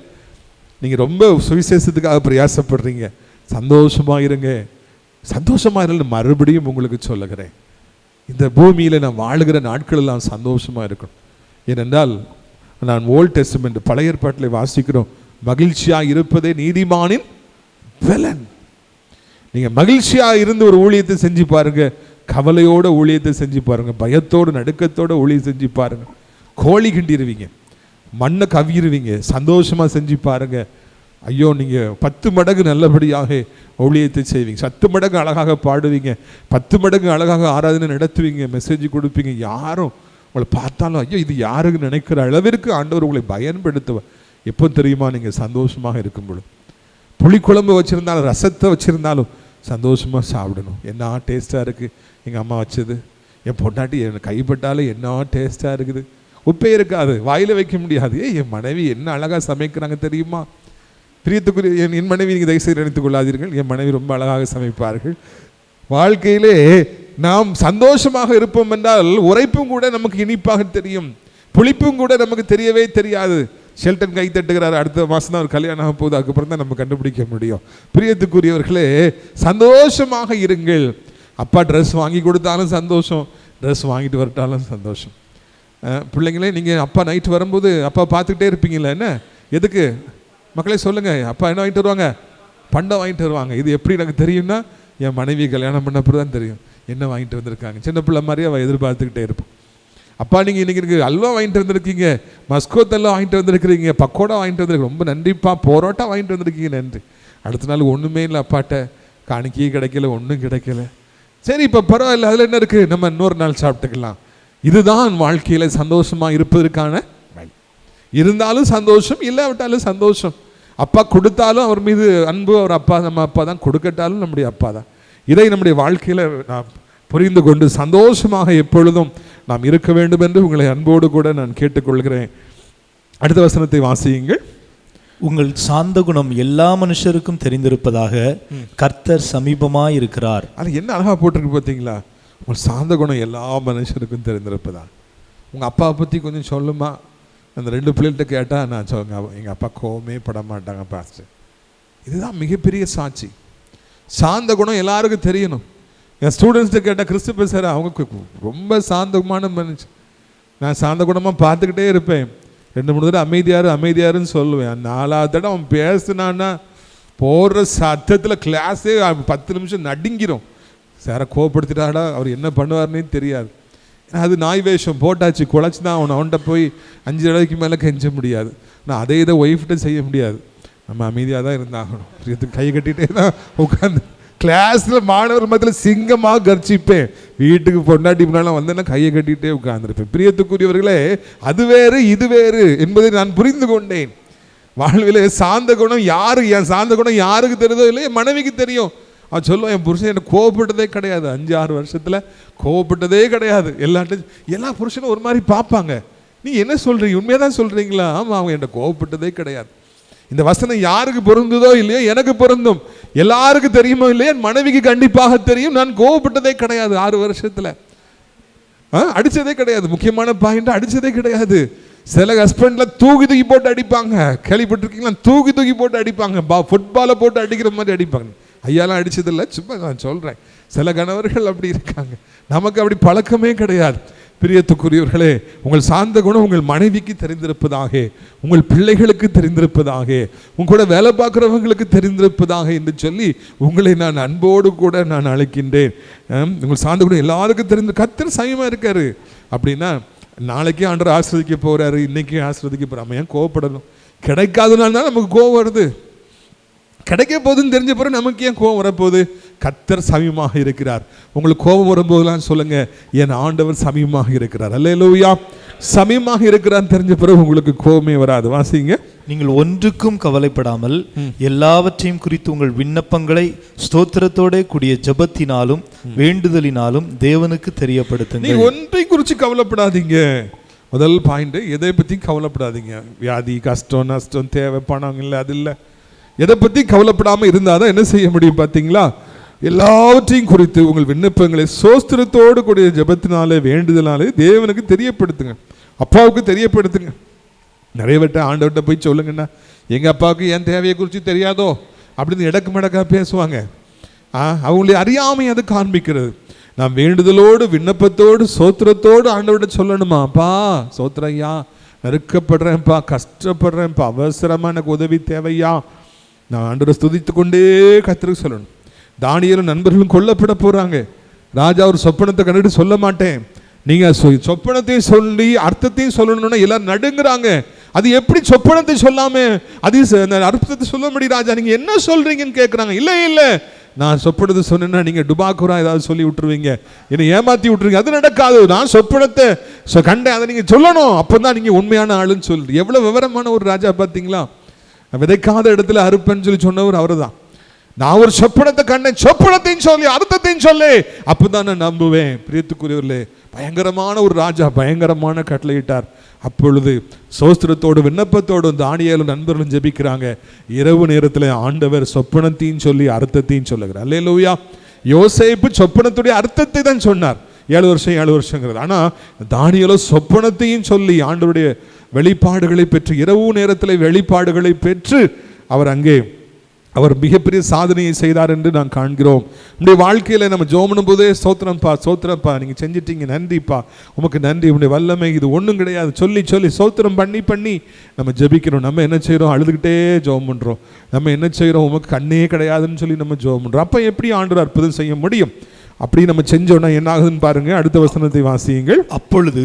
நீங்க ரொம்ப சுவிசேஷத்துக்காக பிரயாசப்படுறீங்க, சந்தோஷமா இருங்க, சந்தோஷமா இருங்க. மறுபடியும் உங்களுக்கு சொல்லுகிறேன், இந்த பூமியில நான் வாழுகிற நாட்கள் எல்லாம் சந்தோஷமா இருக்கணும். ஏனென்றால் நான் ஓல்ட் டெஸ்டமென்ட் பழைய ஏற்பாட்டில் வாசிக்கிறோம், மகிழ்ச்சியா இருப்பதே நீதிமானின் பலன். நீங்க மகிழ்ச்சியா இருந்து ஒரு ஊழியத்தை செஞ்சு பாருங்க, கவலையோட ஊழியத்தை செஞ்சு பாருங்க, பயத்தோடு நடுக்கத்தோட ஊழியம் செஞ்சு பாருங்க, கோழி கிண்டிடுவீங்க, மண்ணை கவியிருவீங்க. சந்தோஷமா செஞ்சு பாருங்க, ஐயோ நீங்க 10 மடங்கு நல்லபடியாக ஊழியத்தை செய்வீங்க, 10 மடங்கு அழகாக பாடுவீங்க, 10 மடங்கு அழகாக ஆராதனை நடத்துவீங்க, மெசேஜ் கொடுப்பீங்க. யாரும் உங்களை பார்த்தாலும் ஐயோ இது யாருக்கு நினைக்கிற அளவிற்கு ஆண்டவர் உங்களை பயன்படுத்துவார். எப்போ தெரியுமா? நீங்க சந்தோஷமாக இருக்கும் பொழுது. புளிக்குழம்பு வச்சிருந்தாலும், ரசத்தை வச்சிருந்தாலும் சந்தோஷமா சாப்பிடணும். என்ன டேஸ்டா இருக்கு எங்க அம்மா வச்சது, என் பொண்டாட்டி என்னை கைப்பட்டாலே என்ன டேஸ்டா இருக்குது. உப்பே இருக்காது, வாயில வைக்க முடியாது. என் மனைவி என்ன அழகா சமைக்கிறாங்க தெரியுமா? பிரியத்துக்குரிய என் மனைவி நீங்கள் தயவுசெய்து நினைத்துக் கொள்ளாதீர்கள், என் மனைவி ரொம்ப அழகாக சமைப்பார்கள். வாழ்க்கையிலே நாம் சந்தோஷமாக இருப்போம் என்றால் உரைப்பும் கூட நமக்கு இனிப்பாக தெரியும், புளிப்பும் கூட நமக்கு தெரியவே தெரியாது. ஷெல்டன் கை தட்டுகிறார், அடுத்த மாதம் தான் ஒரு கல்யாணம் ஆக போகுது, அதுக்கப்புறம் தான் நம்ம கண்டுபிடிக்க முடியும். பிரியத்துக்குரியவர்களே, சந்தோஷமாக இருங்கள். அப்பா ட்ரெஸ் வாங்கி கொடுத்தாலும் சந்தோஷம், ட்ரெஸ் வாங்கிட்டு வரட்டாலும் சந்தோஷம். பிள்ளைங்களே, நீங்கள் அப்பா நைட்டு வரும்போது அப்பா பார்த்துக்கிட்டே இருப்பீங்களா? என்ன எதுக்கு மக்களே சொல்லுங்க, அப்பா என்ன வாங்கிட்டு வருவாங்க? பண்டம் வாங்கிட்டு வருவாங்க. இது எப்படி எனக்கு தெரியும்னா, என் மனைவி கல்யாணம் பண்ணப்போ தான் தெரியும் என்ன வாங்கிட்டு வந்திருக்காங்க. சின்ன பிள்ளை மாதிரியே அவள் எதிர்பார்த்துக்கிட்டே இருப்போம். அப்பா நீங்கள் இன்றைக்கி எனக்கு அல்வா வாங்கிட்டு வந்திருக்கீங்க, மஸ்கோத்தெல்லாம் வாங்கிட்டு வந்திருக்கிறீங்க, பக்கோடா வாங்கிட்டு வந்திருக்கீங்க, ரொம்ப நன்றிப்பா, பரோட்டா வாங்கிட்டு வந்திருக்கீங்க, நன்றி. அடுத்த நாள் ஒன்றுமே இல்லை, அப்பாட்ட காணிக்கையே கிடைக்கல, ஒன்றும் கிடைக்கல. சரி, இப்போ பரவாயில்ல, அதில் என்ன இருக்குது, நம்ம இன்னொரு நாள் சாப்பிட்டுக்கலாம். இதுதான் வாழ்க்கையில் சந்தோஷமாக இருப்பதற்கான வழி. இருந்தாலும் சந்தோஷம், இல்லாவிட்டாலும் சந்தோஷம். அப்பா கொடுத்தாலும் அவர் மீது அன்பு, அவர் அப்பா நம்ம அப்பா தான், கொடுக்கட்டாலும் நம்முடைய அப்பா தான். இதை நம்முடைய வாழ்க்கையில் நாம் புரிந்து கொண்டு சந்தோஷமாக எப்பொழுதும் நாம் இருக்க வேண்டும் என்று உங்களை அன்போடு கூட நான் கேட்டுக்கொள்கிறேன். அடுத்த வசனத்தை வாசியுங்கள். உங்கள் சாந்த குணம் எல்லா மனுஷருக்கும் தெரிந்திருப்பதாக கர்த்தர் சமீபமாய் இருக்கிறார். அது என்ன அழகா போட்டிருக்கு பார்த்தீங்களா? உங்கள் சாந்த குணம் எல்லா மனுஷருக்கும் தெரிந்திருப்பதா. உங்கள் அப்பாவை பற்றி கொஞ்சம் சொல்லுமா? அந்த 2 பிள்ளைகிட்ட கேட்டால் நான் சொல்லுங்க, எங்கள் அப்பா கோவமே பட மாட்டாங்க பாஸ்டர். இதுதான் மிகப்பெரிய சாட்சி. சாந்த குணம் எல்லாருக்கும் தெரியணும். என் ஸ்டூடெண்ட்ஸ்கிட்ட கேட்டால் கிறிஸ்துப சார் அவங்க ரொம்ப சாந்தமான மனுஷன், நான் சாந்த குணமாக பார்த்துக்கிட்டே இருப்பேன். 2-3 தடவை அமைதியாருன்னு சொல்லுவேன். 4வது தடவை அவன் பேசுனான்னா போடுற சத்தத்தில் கிளாஸே 10 நிமிஷம் நடுங்கிரும். சாரை கோவப்படுத்திட்டாடா, அவர் என்ன பண்ணுவார்னே தெரியாது. ஏன்னா அது நாய் வேஷம் போட்டாச்சு, குழைச்சி தான் அவன்கிட்ட போய் 5 தடவைக்கு மேலே கெஞ்ச முடியாது. நான் அதே இதை ஒய்ஃப்கிட்ட செய்ய முடியாது. நம்ம அமைதியாக தான் இருந்தாகணும். பிரியத்துக்கு கை கட்டிகிட்டே தான் உட்காந்து கிளாஸில் மாணவர் மத்தியில் சிங்கமாக கர்ச்சிப்பேன். வீட்டுக்கு பொண்டாட்டி முன்னாலும் வந்தேன்னா கையை கட்டிகிட்டே உட்காந்துருப்பேன். பிரியத்துக்குரியவர்களே, அது வேறு இது வேறு என்பதை நான் புரிந்து கொண்டேன். வாழ்விலே சாந்த குணம் என் சாந்த குணம் யாருக்கு தெரியுதோ இல்லையா, என் மனைவிக்கு தெரியும். அவன் சொல்லுவான், என் புருஷன் எனக்கு கோவப்பட்டதே கிடையாது, 5-6 வருஷத்தில் கோவப்பட்டதே கிடையாது. எல்லா புருஷனும் ஒரு மாதிரி பார்ப்பாங்க. நீ என்ன சொல்கிறீங்க, உண்மையாக தான் சொல்கிறீங்களா? ஆமாம், அவங்க என்கிட்ட கோவப்பட்டதே கிடையாது. இந்த வசனம் யாருக்கு பொருந்ததோ இல்லையோ எனக்கு பொருந்தும். எல்லாருக்கும் தெரியுமோ இல்லையோ என் மனைவிக்கு கண்டிப்பாக தெரியும். நான் கோவப்பட்டதே கிடையாது 6 வருஷத்தில். அடித்ததே கிடையாது. முக்கியமான பாயிண்ட், அடித்ததே கிடையாது. சில ஹஸ்பண்டில் தூக்கி போட்டு அடிப்பாங்க. கேள்விப்பட்டிருக்கீங்களா? தூக்கி போட்டு அடிப்பாங்க. ஃபுட்பாலை போட்டு அடிக்கிற மாதிரி அடிப்பாங்க. ஐயாலாம் அடித்ததில்லை, சும்மா நான் சொல்கிறேன். சில கணவர்கள் அப்படி இருக்காங்க. நமக்கு அப்படி பழக்கமே கிடையாது. பிரியத்துக்குரியவர்களே, உங்கள் சாந்த குணம் உங்கள் மனைவிக்கு தெரிந்திருப்பதாக, உங்கள் பிள்ளைகளுக்கு தெரிந்திருப்பதாக, உங்க கூட வேலை பார்க்குறவங்களுக்கு தெரிந்திருப்பதாக என்று சொல்லி உங்களை நான் அன்போடு கூட நான் அழைக்கின்றேன். உங்கள் சாந்த குணம் எல்லாருக்கும் தெரிந்து கர்த்தர் சமயமாக இருக்காரு. அப்படின்னா நாளைக்கே ஆண்டவர் ஆசிர்வதிக்க போகிறாரு, இன்னைக்கே ஆசிர்வதிக்க போகிறார். நம்ம ஏன் கோவப்படணும்? கிடைக்காதனால தான் நமக்கு கோவம் வருது. கிடைக்க போகுதுன்னு தெரிஞ்ச பிறகு நமக்கு ஏன் கோபம் வரப்போகுது? கர்த்தர் சமீபமாக இருக்கிறார். உங்களுக்கு கோபம் வரும்போதெல்லாம் சொல்லுங்க, என் ஆண்டவர் சமீபமாக இருக்கிறார். அல்லேலூயா. சமீபமாக இருக்கிறான்னு தெரிஞ்ச பிறகு உங்களுக்கு கோபமே வராது. வாசிங்க. நீங்கள் ஒன்றுக்கும் கவலைப்படாமல் எல்லாவற்றையும் குறித்து உங்கள் விண்ணப்பங்களை ஸ்தோத்திரத்தோட கூடிய ஜெபத்தினாலும் வேண்டுதலினாலும் தேவனுக்கு தெரியப்படுத்துங்க. நீ ஒன்றை குறித்து கவலைப்படாதீங்க. முதல் பாயிண்ட், எதை பற்றி கவலைப்படாதீங்க. வியாதி, கஷ்டம், நஷ்டம், தேவை, பணம் இல்லை, அது இல்லை. எதை பற்றி கவலைப்படாமல் இருந்தால் தான் என்ன செய்ய முடியும் பார்த்தீங்களா? எல்லாவற்றையும் குறித்து உங்கள் விண்ணப்பங்களை ஸ்தோத்திரத்தோடு கூடிய ஜெபத்தினாலே வேண்டுதலாலே தேவனுக்கு தெரியப்படுத்துங்க, அப்பாவுக்கு தெரியப்படுத்துங்க. நிறைய பேர்ட்ட ஆண்டவர்கிட்ட போய் சொல்லுங்கன்னா, எங்கள் அப்பாவுக்கு என் தேவையை குறித்து தெரியாதோ அப்படின்னு இடக்கு மடக்கா பேசுவாங்க. அவங்களுடைய அறியாமை அது காண்பிக்கிறது. நான் வேண்டுதலோடு விண்ணப்பத்தோடு ஸ்தோத்திரத்தோடு ஆண்டவர்கிட்ட சொல்லணுமா, அப்பா ஸ்தோத்திரம் ஐயா, நெருக்கப்படுறேன்ப்பா, கஷ்டப்படுறேன்ப்பா, அவசரமாக எனக்கு உதவி தேவையா, நான் ஆண்டவரை ஸ்துதித்து கொண்டே கர்த்தருக்கு சொல்லணும். தானியேலும் நண்பர்களும் கொல்லப்பட போகிறாங்க. ராஜா ஒரு சொப்பனத்தை கண்டுட்டு சொல்ல மாட்டேன், நீங்கள் சொப்பனத்தையும் சொல்லி அர்த்தத்தையும் சொல்லணும்னா எல்லாரும் நடுங்கிறாங்க. அது எப்படி சொப்பனத்தை சொல்லாம அது அர்த்தத்தை சொல்ல முடியும் ராஜா, நீங்கள் என்ன சொல்கிறீங்கன்னு கேட்குறாங்க. இல்லை நான் சொப்பனத்தை சொன்னேன்னா நீங்கள் டுபாக்குரா ஏதாவது சொல்லி விட்டுருவீங்க, என்னை ஏமாற்றி விட்டுருவீங்க. அது நடக்காது. நான் சொப்பனத்தை கண்டேன், அதை நீங்கள் சொல்லணும், அப்போ தான் நீங்கள் உண்மையான ஆளுன்னு சொல்லுது. எவ்வளோ விவரமான ஒரு ராஜா பார்த்தீங்களா? விதைக்காத இடத்துல அறுப்பேன்னு சொல்லி சொன்னவர் அவர் தான். நான் ஒரு சொப்பனத்தை கண்டேன், சொப்பனத்தையும் சொல்லி அர்த்தத்தையும் சொல்லி அப்போதான் நான் நம்புவேன். பிரியத்துக்குரியவர்களே, பயங்கரமான ஒரு ராஜா பயங்கரமான கட்டளையிட்டார். அப்பொழுது சோஸ்திரத்தோடு விண்ணப்பத்தோடு தானியேலும் நண்பர்களும் ஜெபிக்கிறாங்க. இரவு நேரத்தில் ஆண்டவர் சொப்பனத்தையும் சொல்லி அர்த்தத்தையும் சொல்லுகிறார். அல்லேலூயா. யோசேப்பு சொப்பனத்துடைய அர்த்தத்தை தான் சொன்னார், 7 வருஷங்கிறது. ஆனால் தானியேலோ சொப்பனத்தையும் சொல்லி ஆண்டவருடைய வெளிப்பாடுகளை பெற்று, இரவு நேரத்தில் வெளிப்பாடுகளை பெற்று அவர் மிகப்பெரிய சாதனையை செய்தார் என்று நான் காண்கிறோம். நம்முடைய வாழ்க்கையில் நம்ம ஜோமனும் போதே சோத்திரப்பா நீங்கள் செஞ்சிட்டீங்க, நன்றிப்பா, உமக்கு நன்றி, உங்களுடைய வல்லமை இது ஒன்றும் கிடையாது சொல்லி சோத்திரம் பண்ணி நம்ம ஜெபிக்கிறோம். நம்ம என்ன செய்கிறோம்? அழுதுகிட்டே ஜெபம் பண்ணுறோம். நம்ம என்ன செய்கிறோம்? உமக்கு கண்ணே கிடையாதுன்னு சொல்லி நம்ம ஜெபம் பண்ணுறோம். அப்போ எப்படி ஆண்டவர் அற்புதம் செய்ய முடியும்? அப்படி நம்ம செஞ்சோன்னா என்ன ஆகுதுன்னு பாருங்க. அடுத்த வசனத்தை வாசியுங்கள். அப்பொழுது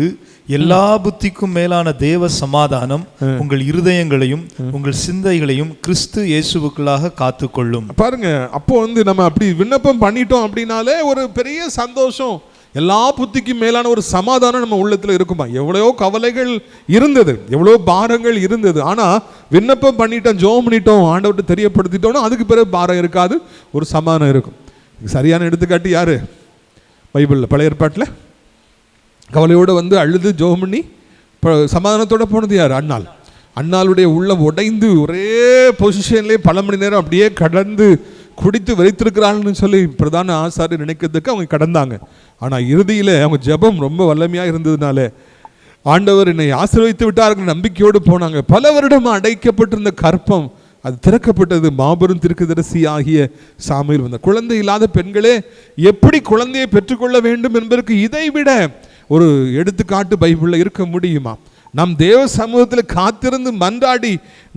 எல்லா புத்திக்கும் மேலான தேவ சமாதானம் உங்கள் இருதயங்களையும் உங்கள் சிந்தைகளையும் கிறிஸ்து இயேசுவுக்குள்ளாக காத்துக்கொள்ளும். பாருங்க, அப்போ நம்ம அப்படி விண்ணப்பம் பண்ணிட்டோம் அப்படின்னாலே ஒரு பெரிய சந்தோஷம், எல்லா புத்திக்கும் மேலான ஒரு சமாதானம் நம்ம உள்ளத்துல இருக்குமா. எவ்வளோ கவலைகள் இருந்தது, எவ்வளோ பாரங்கள் இருந்தது, ஆனா விண்ணப்பம் பண்ணிட்டோம், ஜெபம் பண்ணிட்டோம், ஆண்டவர்கிட்ட தெரியப்படுத்திட்டோம்னா அதுக்கு பிறகு பாரம் இருக்காது, ஒரு சமாதானம் இருக்கும். சரியான எடுத்துக்காட்டு யாரு? பைபிளில் பழைய ஏற்பாட்டில் கவலையோடு அழுது ஜெபம் பண்ணி சமாதானத்தோட போனது யார்? அன்னாள். அன்னாளுடைய உள்ளம் உடைந்து ஒரே பொசிஷன்லேயே பல மணி நேரம் அப்படியே கடந்து குடித்து வைத்திருக்கிறாள்னு சொல்லி பிரதான ஆசாரியர் நினைக்கிறதுக்கு அவங்க கடந்தாங்க. ஆனால் இறுதியில் அவங்க ஜெபம் ரொம்ப வல்லமையாக இருந்ததுனால ஆண்டவர் என்னை ஆசீர்வதித்து விட்டார்கள் நம்பிக்கையோடு போனாங்க. பல வருடம் அடைக்கப்பட்டிருந்த கற்பம் அது திறக்கப்பட்டது. மாபெரும் தீர்க்கதரிசி ஆகிய சாமுவேல் வந்தார். குழந்தை இல்லாத பெண்களே எப்படி குழந்தையை பெற்றுக்கொள்ள வேண்டும் என்பதற்கு இதைவிட ஒரு எடுத்துக்காட்டு பைபிளில் இருக்க முடியுமா? நாம் தேவ சமூகத்தில் காத்திருந்து மன்றாடி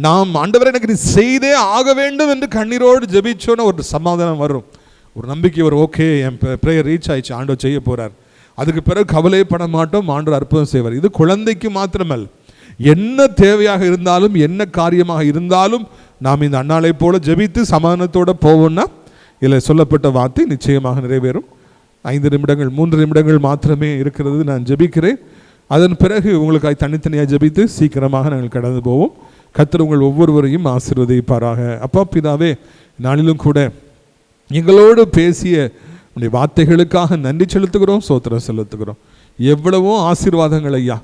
நாம் ஆண்டவரை எனக்கு செய்தே ஆக வேண்டும் என்று கண்ணீரோடு ஜெபிச்சோன்னா ஒரு சமாதானம் வரும், ஒரு நம்பிக்கை வரும். ஓகே, என் ப்ரேயர் ரீச் ஆயிடுச்சு, ஆண்டவர் செய்ய போகிறார். அதுக்கு பிறகு கவலைப்பட மாட்டோம், ஆண்டவர் அற்புதம் செய்வார். இது குழந்தைக்கு மாத்திரமல்ல, என்ன தேவையாக இருந்தாலும் என்ன காரியமாக இருந்தாலும் நாம் இந்த அன்னாளை போல ஜெபித்து சமாதானத்தோடு போவோம்னா இதில் சொல்லப்பட்ட வார்த்தை நிச்சயமாக நிறைவேறும். 5 நிமிடங்கள் 3 நிமிடங்கள் மாத்திரமே இருக்கிறது. நான் ஜெபிக்கிறேன். அதன் பிறகு உங்களுக்காக தனித்தனியாக ஜெபித்து சீக்கிரமாக நாங்கள் கடந்து போவோம். கர்த்தர் உங்கள் ஒவ்வொருவரையும் ஆசீர்வதிப்பாராக. அப்பா பிதாவே, நாளிலும் கூட எங்களோடு பேசிய உடைய வார்த்தைகளுக்காக நன்றி செலுத்துகிறோம், ஸ்தோத்திரம் செலுத்துகிறோம். எவ்வளவோ ஆசீர்வாதங்கள் ஐயா.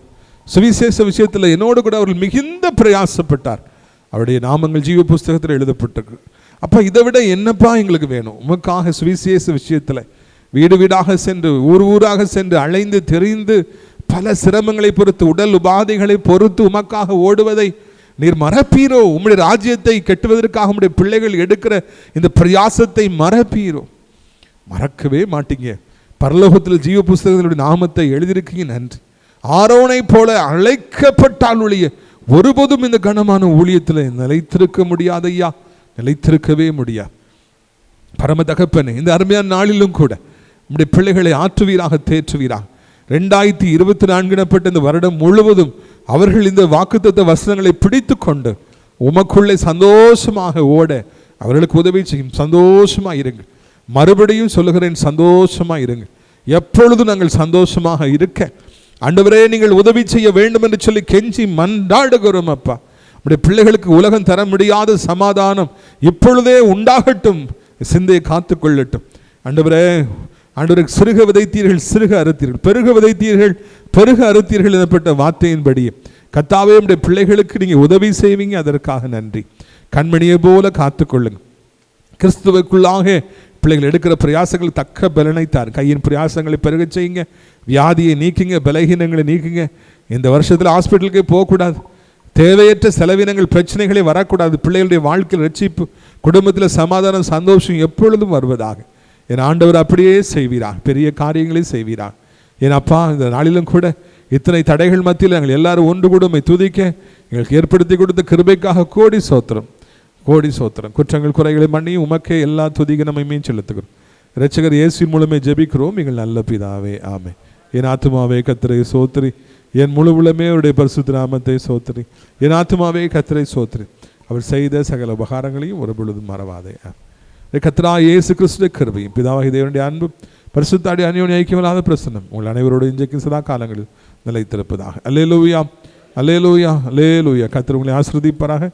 சுவிசேஷ விஷயத்தில் என்னோடு கூட அவர்கள் மிகுந்த பிரயாசப்பட்டார். அவருடைய நாமங்கள் ஜீவ புஸ்தகத்தில் எழுதப்பட்டிருக்கு. அப்போ இதை விட என்னப்பா எங்களுக்கு வேணும்? உமக்காக சுவிசேஷ விஷயத்தில் வீடு வீடாக சென்று ஊர் ஊராக சென்று அலைந்து தெரிந்து பல சிரமங்களை பொறுத்து உடல் உபாதைகளை பொறுத்து உமக்காக ஓடுவதை நீர் மறப்பீரோ? உம்முடைய ராஜ்யத்தை கட்டுவதற்காக உம்முடைய பிள்ளைகள் எடுக்கிற இந்த பிரயாசத்தை மறப்பீரோ? மறக்கவே மாட்டீங்க. பரலோகத்தில் ஜீவ புஸ்தகத்தினுடைய நாமத்தை எழுதியிருக்கீங்க, நன்றி. ஆரோனை போல அழைக்கப்பட்டால் ஒழிய ஒருபோதும் இந்த கனமான ஊழியத்தில் நிலைத்திருக்க முடியாது ஐயா, நிலைத்திருக்கவே முடியாது. பரம தகப்பனே, இந்த அருமையான நாளிலும் கூட நம்முடைய பிள்ளைகளை ஆற்றுவீராக, தேற்றுவீராக. 2024 எனப்பட்ட இந்த வருடம் முழுவதும் அவர்கள் இந்த வாக்குத்தத்த வசனங்களை பிடித்து கொண்டு உமக்குள்ளே சந்தோஷமாக ஓட அவர்களுக்கு உதவி செய்யும். சந்தோஷமாக இருங்க. மறுபடியும் சொல்லுகிறேன், சந்தோஷமாக இருங்க. எப்பொழுதும் நாங்கள் சந்தோஷமாக இருக்க ஆண்டவரே நீங்கள் உதவி செய்ய வேண்டும் என்று சொல்லி கெஞ்சி மன்றாடுகிறோம் அப்பா. நம்முடைய பிள்ளைகளுக்கு உலகம் தர முடியாத சமாதானம் இப்பொழுதே உண்டாகட்டும், சிந்தையை காத்து கொள்ளட்டும். ஆண்டவரே, ஆண்டவருக்கு சிறுக விதைத்தீர்கள் சிறுக அறுத்தீர்கள், பெருக விதைத்தீர்கள் பெருக அறுத்தீர்கள் எனப்பட்ட வார்த்தையின்படி கர்த்தாவே நம்முடைய பிள்ளைகளுக்கு நீங்கள் உதவி செய்வீங்க, அதற்காக நன்றி. கண்மணியை போல காத்துக்கொள்ளுங்க. கிறிஸ்துவுக்குள்ளாக பிள்ளைகள் எடுக்கிற பிரயாசங்கள் தக்க பலனை தார். கையின் பிரயாசங்களை பெருக செய்யுங்க, வியாதியை நீக்குங்க, பலகீனங்களை நீக்குங்க. இந்த வருஷத்தில் ஹாஸ்பிட்டலுக்கே போகக்கூடாது, தேவையற்ற செலவினங்கள் பிரச்சனைகளே வரக்கூடாது. பிள்ளைகளுடைய வாழ்க்கையில் ரட்சிப்பு, குடும்பத்தில் சமாதானம், சந்தோஷம் எப்பொழுதும் வருவதாக என் ஆண்டவர் அப்படியே செய்வீரா, பெரிய காரியங்களை செய்வீரா. என் அப்பா, இந்த நாளிலும் கூட இத்தனை தடைகள் மத்தியில் நாங்கள் எல்லாரும் ஒன்று கூட உம்மை துதிக்க எங்களுக்கு ஏற்படுத்தி கொடுத்த கிருபைக்காக கோடி சோத்திரம், கோடி சோத்திரம். குற்றங்கள் குறைகளை மன்னி உமக்கே எல்லா துதிக நம்மையும் செலுத்துகிறோம். இரட்சகர் இயேசுவின் மூலமே ஜெபிக்கிறோம் எங்கள் நல்ல பிதாவே, ஆமென். என் ஆத்துமாவே கர்த்தரை சோத்திரி, என் முழு உளமே அவருடைய பரிசுத்த நாமத்தை சோத்திரி. என் ஆத்துமாவே கர்த்தரை சோத்திரி, அவர் செய்த சகல உபகாரங்களையும் ஒரு பொழுதும் மறவாதே. கர்த்தரா இயேசு கிறிஸ்துவின் கிருபையும் பிதாவாகிய தேவனுடைய அன்பு பரிசுத்தாடி அந்யோன்ய ஐக்கியமில்லாத பிரசன்னம் உங்கள் அனைவரோடு இன்றைக்கு சதா காலங்களில் நிலைத்திருப்பதாக. அல்லேலூயா, அல்லேலூயா, அல்லேலூயா. கர்த்தர் உங்களை ஆசீர்வதிப்பாராக.